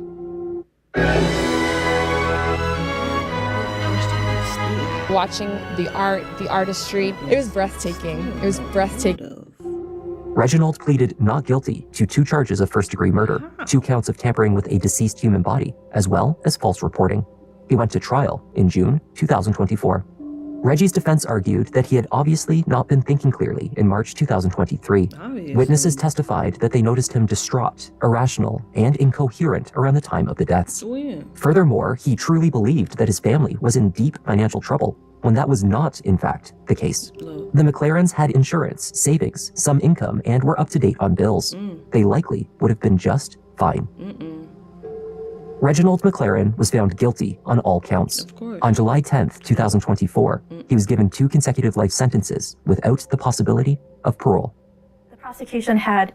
Watching the art, the artistry, it was breathtaking. Reginald pleaded not guilty to 2 charges of first-degree murder, 2 counts of tampering with a deceased human body, as well as false reporting. He went to trial in June 2024. Reggie's defense argued that he had obviously not been thinking clearly in March 2023. Witnesses testified that they noticed him distraught, irrational, and incoherent around the time of the deaths. Furthermore, he truly believed that his family was in deep financial trouble, when that was not, in fact, the case. The McLarens had insurance, savings, some income, and were up to date on bills. They likely would have been just fine. Reginald McLaren was found guilty on all counts. On July 10th, 2024, he was given 2 consecutive life sentences without the possibility of parole. The prosecution had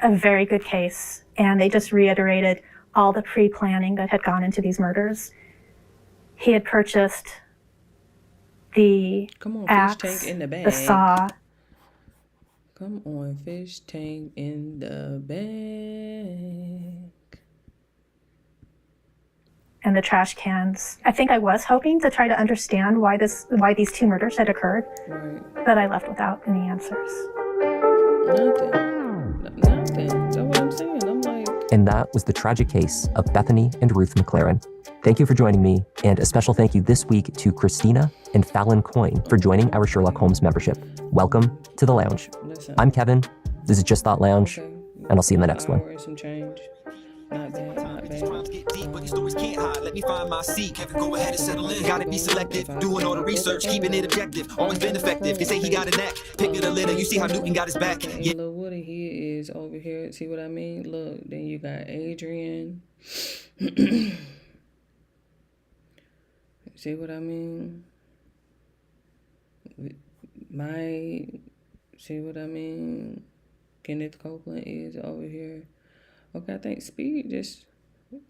a very good case, and they just reiterated all the pre-planning that had gone into these murders. He had purchased the axe, the saw. Come on, fish tank in the bag. And the trash cans. I think I was hoping to try to understand why these 2 murders had occurred, but I left without any answers. Nothing. That's what I'm saying. I'm like... And that was the tragic case of Bethany and Ruth McLaren. Thank you for joining me, and a special thank you this week to Christina and Fallon Coyne for joining our Sherlock Holmes membership. Welcome to the lounge. I'm Kevin. This is Just Thought Lounge, and I'll see you in the next one. Some change. Not bad, not bad. Let me find my seat. Kevin, go ahead and settle in. Gotta be selective, doing all the research, keeping it objective. Always been effective. They say he got a knack. Pick it a little, you see how Newton got his back. Yeah. Little Woody, he is over here. See what I mean? Look, then you got Adrian. See what I mean? See what I mean? Kenneth Copeland is over here. Okay, I think Speed just...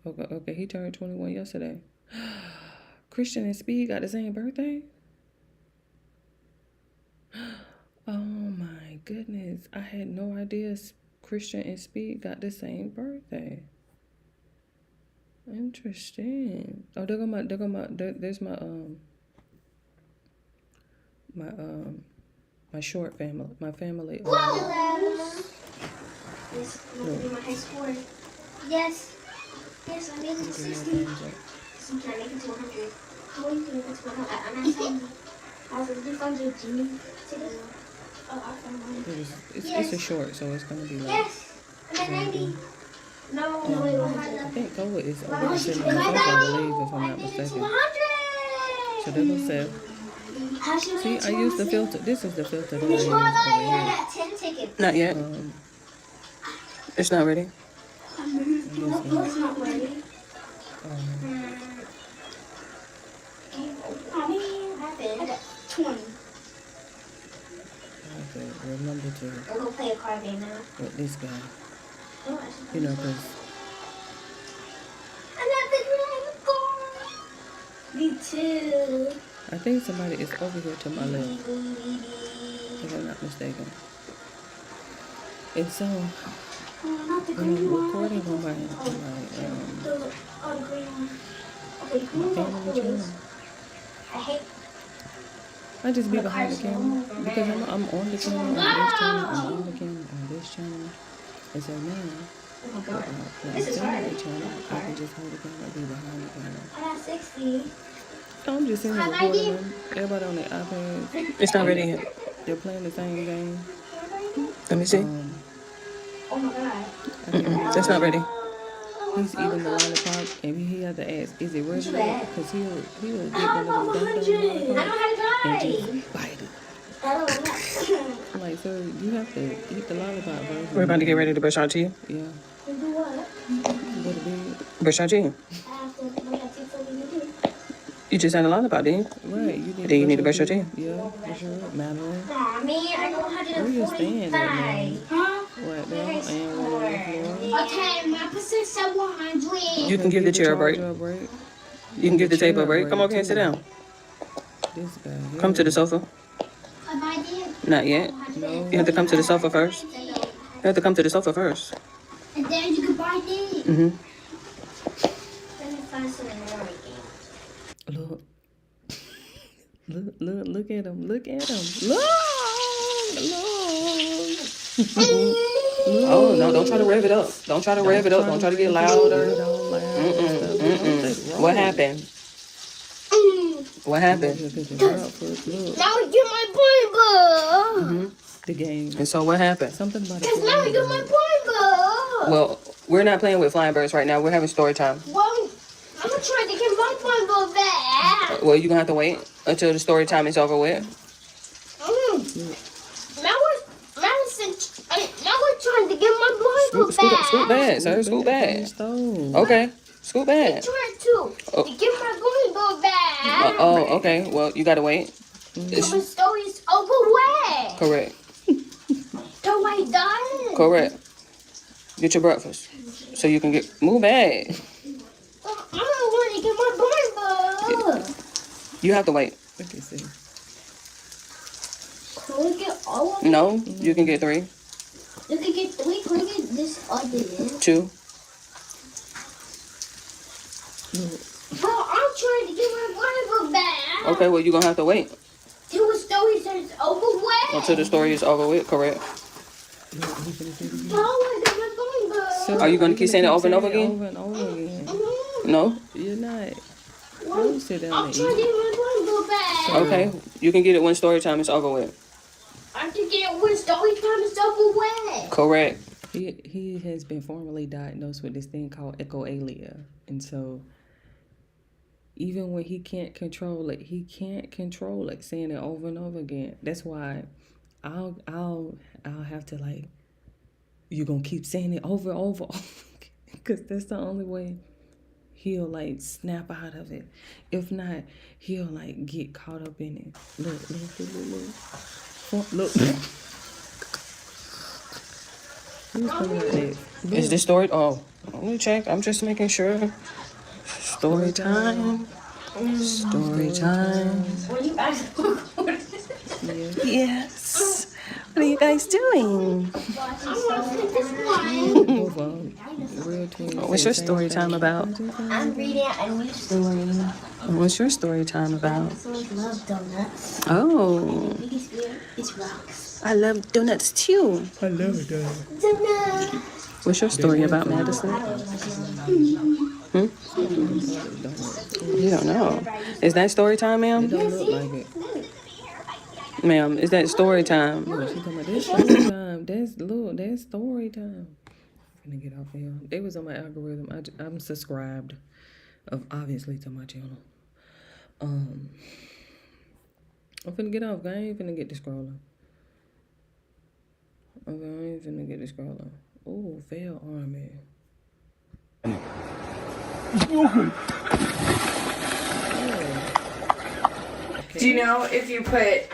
Okay, he turned 21 yesterday. Christian and Speed got the same birthday? Oh my goodness. I had no idea Christian and Speed got the same birthday. Interesting. Oh, there's my short family. My family. Yes, will be my high score. Yes. Yes, I made it to 60. So can I make it to 100? How are you going to make it to 100? I'm at 70. I was going to find your Jimmy. Oh, I found mine. It's a short, so it's going to be like... Yes. I'm at 90. No, it was 100. I think Koa is over 70, I believe, if I'm not mistaken. So there goes Seth. See, I used the filter. This is the filter that I use over here. Not yet. It's not ready. It's not ready. How many happened? I got 20. Okay, remember to... I'm going to play a card game now. With this guy. You know, because... I'm at the dragon card. Me too. I think somebody is over here to my left. If I'm not mistaken. And so... recording on my family channel. I just be behind the camera because I'm on the camera on this channel, I'm on the camera on this channel. And so now, with the family channel, I can just hold the camera and be behind the camera. I got 60. I'm just sitting here recording them. Everybody on their iPad. It's not ready yet. They're playing the same game. Let me see. Oh my God. That's not ready. He's eating the lollipop, and he had to ask, "Is it ready?" Because he'll get one of them Dum-Dum lollipops and just bite it. I'm like, so you have to eat the lollipop, bro. We're about to get ready to brush our teeth. Yeah. Do what? Go to bed. Brush our teeth. You just had a lollipop, didn't you? Right. You need to brush your teeth. Yeah, for sure. Madeline. Aw, man, I know 145. Where you stand at, man? Right there, and one on the floor. Okay, my position 100. You can give the chair a break. You can give the table a break. Come over here and sit down. This guy. Come to the sofa. Not yet. No. You have to come to the sofa first. You have to come to the sofa first. And then you can buy this. Mm-hmm. Let me find some more again. Look at him. Look at him. Look. Oh, no, don't try to rev it up. Don't try to rev it up. Don't try to get louder. What happened? What happened? Now we get my point ball. The game. And so what happened? Something about Because now we get my point ball. Well, we're not playing with flying birds right now. We're having story time. Well, I'm gonna try to get my point ball back. Well, you're gonna have to wait until the story time is over with. Now we're trying to get my point ball back. Scoot back, sir. Scoot back. Okay. Scoot back. Trying to get my point ball back. Okay. Well, you gotta wait. So the story's over with. Correct. So I done. Correct. Get your breakfast so you can move back. I don't want to get my point ball. You have to wait. Can we get all of it? No, you can get 3. You can get 3. Can we get this other 2. Bro, I'm trying to get my point ball back. Okay, well, you're gonna have to wait Till the story is over with. until the story is over with. Correct. Are you gonna keep saying it over and over again? Over and over again. No. You're not. Don't sit down I'm and trying to eat. get my point ball back. Okay, you can get it when story time is over with. I can get it when story time is over with. Correct. He has been formally diagnosed with this thing called echolalia, and so even when he can't control it, saying it over and over again. That's why I'll have to like, you're gonna keep saying it over and over, because that's the only way he'll like snap out of it. If not, he'll like get caught up in it. Look. Is this story? Oh, let me check. I'm just making sure. Story time. Story time. When you guys Yes. What are you guys doing? What's your story time about? I'm reading a new story. What's your story time about? I love donuts. Oh, It's rocks. I love donuts too. I love donuts. Donut. What's your story about, Madison? You don't know. Is that story time, ma'am? It don't look like it. Ma'am, is that story time? Look, she talking about this story time. That's story time. I'm gonna get off of here. It was on my algorithm. I'm subscribed, obviously, to my channel. I'm finna get off. I ain't finna get the scrolling. Okay, I ain't finna get the scrolling. Oh, fail army. Do you know if you put...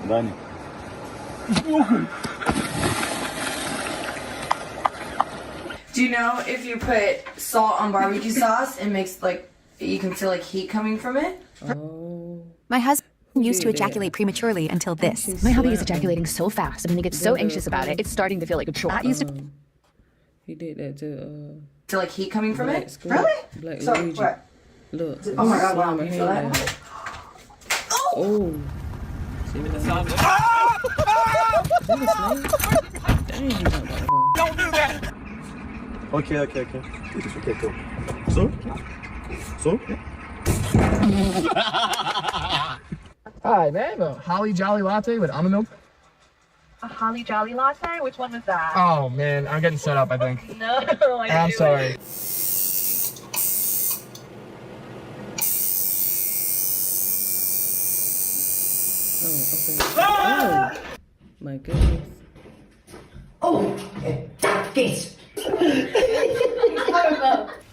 Dani. Do you know if you put salt on barbecue sauce, it makes like, you can feel like heat coming from it? My husband used to ejaculate prematurely until this. My hubby is ejaculating so fast, and when he gets so anxious about it, it's starting to feel like a chore. He did that to Feel like heat coming from it? Black Really? So, Luigi. what? Look. Oh my God, wow, slam her you feel hand that? down. Oh. See what that's Dang, he's not about to go. Don't do that! Okay, okay, cool. So? Hi, man. A Holly Jolly Latte with almond milk. A Holly Jolly Latte? Which one was that? Oh, man. I'm getting set up, I think. No, I'm sorry. Oh, my goodness. Oh, gates.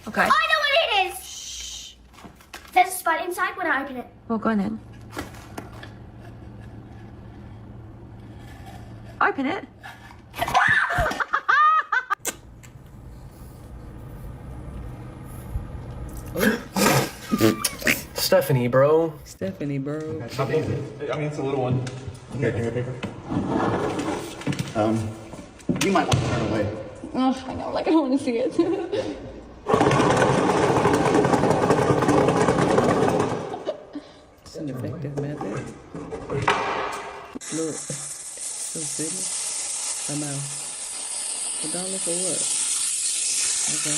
Okay. I know what it is! Shh. There's a spider inside when I open it. Well, go on then. Open it. Stephanie, bro. Stephanie, bro. I mean, it's a little one. Here, give me a paper. You might want to turn away. Oh, I know, like I don't want to see it. It's an effective method. Look. So silly. I'm out. $1 for what? Okay.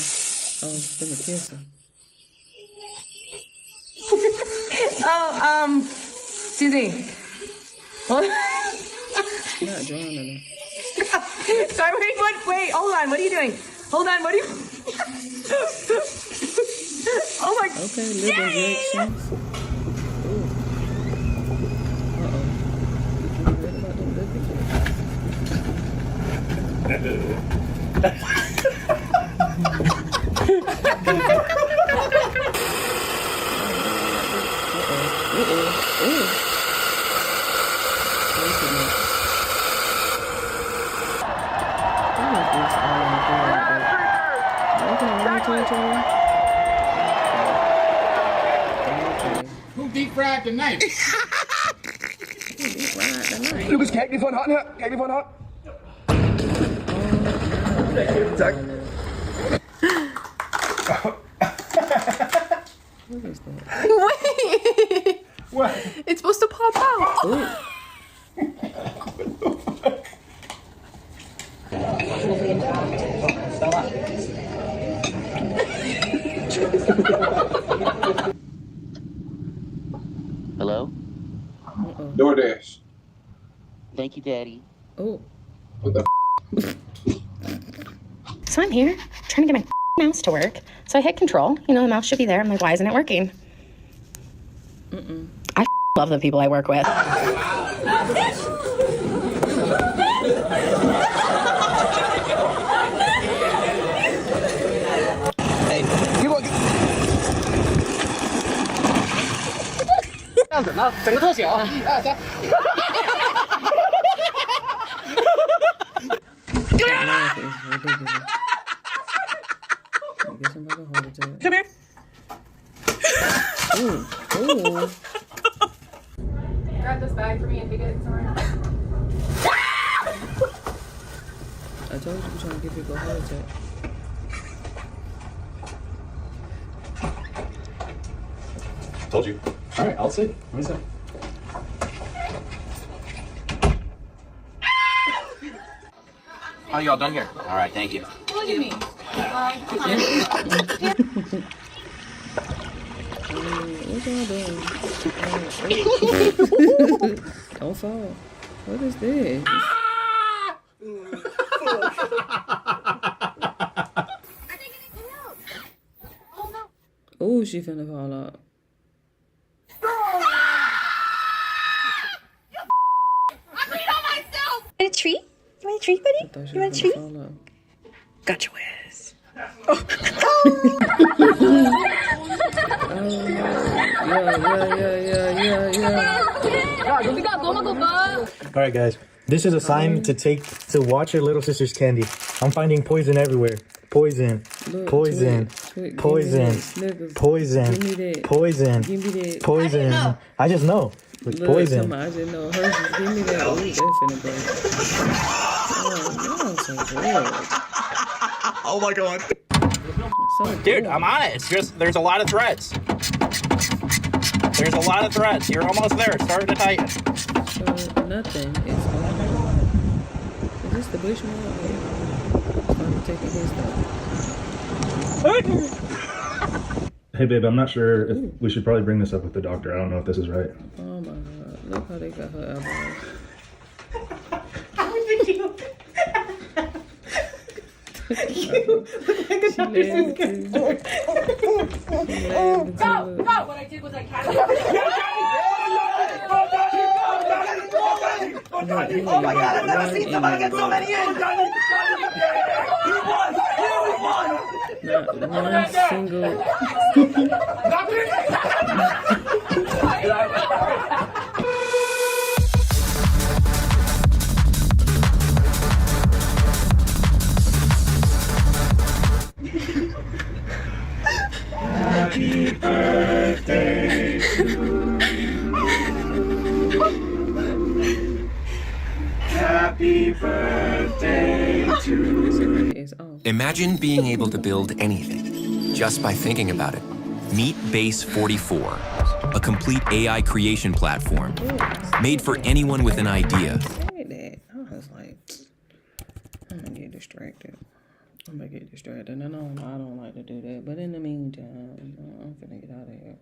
Oh, it's gonna kiss her. Susie. What? Not drawing Sorry, wait, hold on. What are you doing? Hold on, what are you? Oh my. Okay, lip injections. Who deep fried tonight? Lucas, kijk die van hot her. Kijk die van hot. Zack. What is that? Wait. What? It's supposed to pop out. Hello? DoorDash. Thank you, Daddy. Oh. What the So I'm here trying to get my mouse to work. So I hit control. You know, the mouse should be there. I'm like, why isn't it working? I love the people I work with. Come here. Ooh. Ooh. Grab this bag for me and take it somewhere. I told you we're trying to give people a heart attack. Told you. All right, I'll see. Let me see. Oh, y'all done here? All right, thank you. Look at me. What y'all doing? Don't fall. What is this? Oh, she finna fall out. Want a treat? You want a treat, buddy? You want a treat? Got your ass. All right, guys. This is a sign to watch your little sister's candy. I'm finding poison everywhere. Poison. Poison. Poison. Poison. Poison. Poison. I just know. Poison. I just know. Hershey's, give me that. Ooh, that's finna break. Oh, y'all so good. Oh my god. So Dude, I'm on it. It's just, there's a lot of threads. There's a lot of threads. You're almost there. It's starting to tighten. So, nothing. It's is this the Bushman? I'm taking his stuff. Hey, babe, I'm not sure if we should probably bring this up with the doctor. I don't know if this is right. Oh my god. Look how they got her elbows. What I did was I catch Oh my god, I've never seen somebody get so many in! Not one single. Happy birthday to you. Happy birthday to you. Imagine being able to build anything just by thinking about it. Meet Base 44, a complete AI creation platform made for anyone with an idea. I was like, I'm gonna get distracted. And I don't like to do that. But in the meantime, I'm finna get out of here.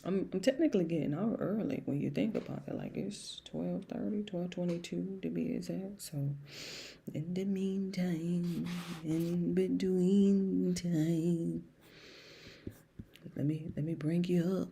I'm technically getting out early when you think about it. Like it's 12:30, 12:22 to be exact. So in the meantime, in between time, let me bring you up.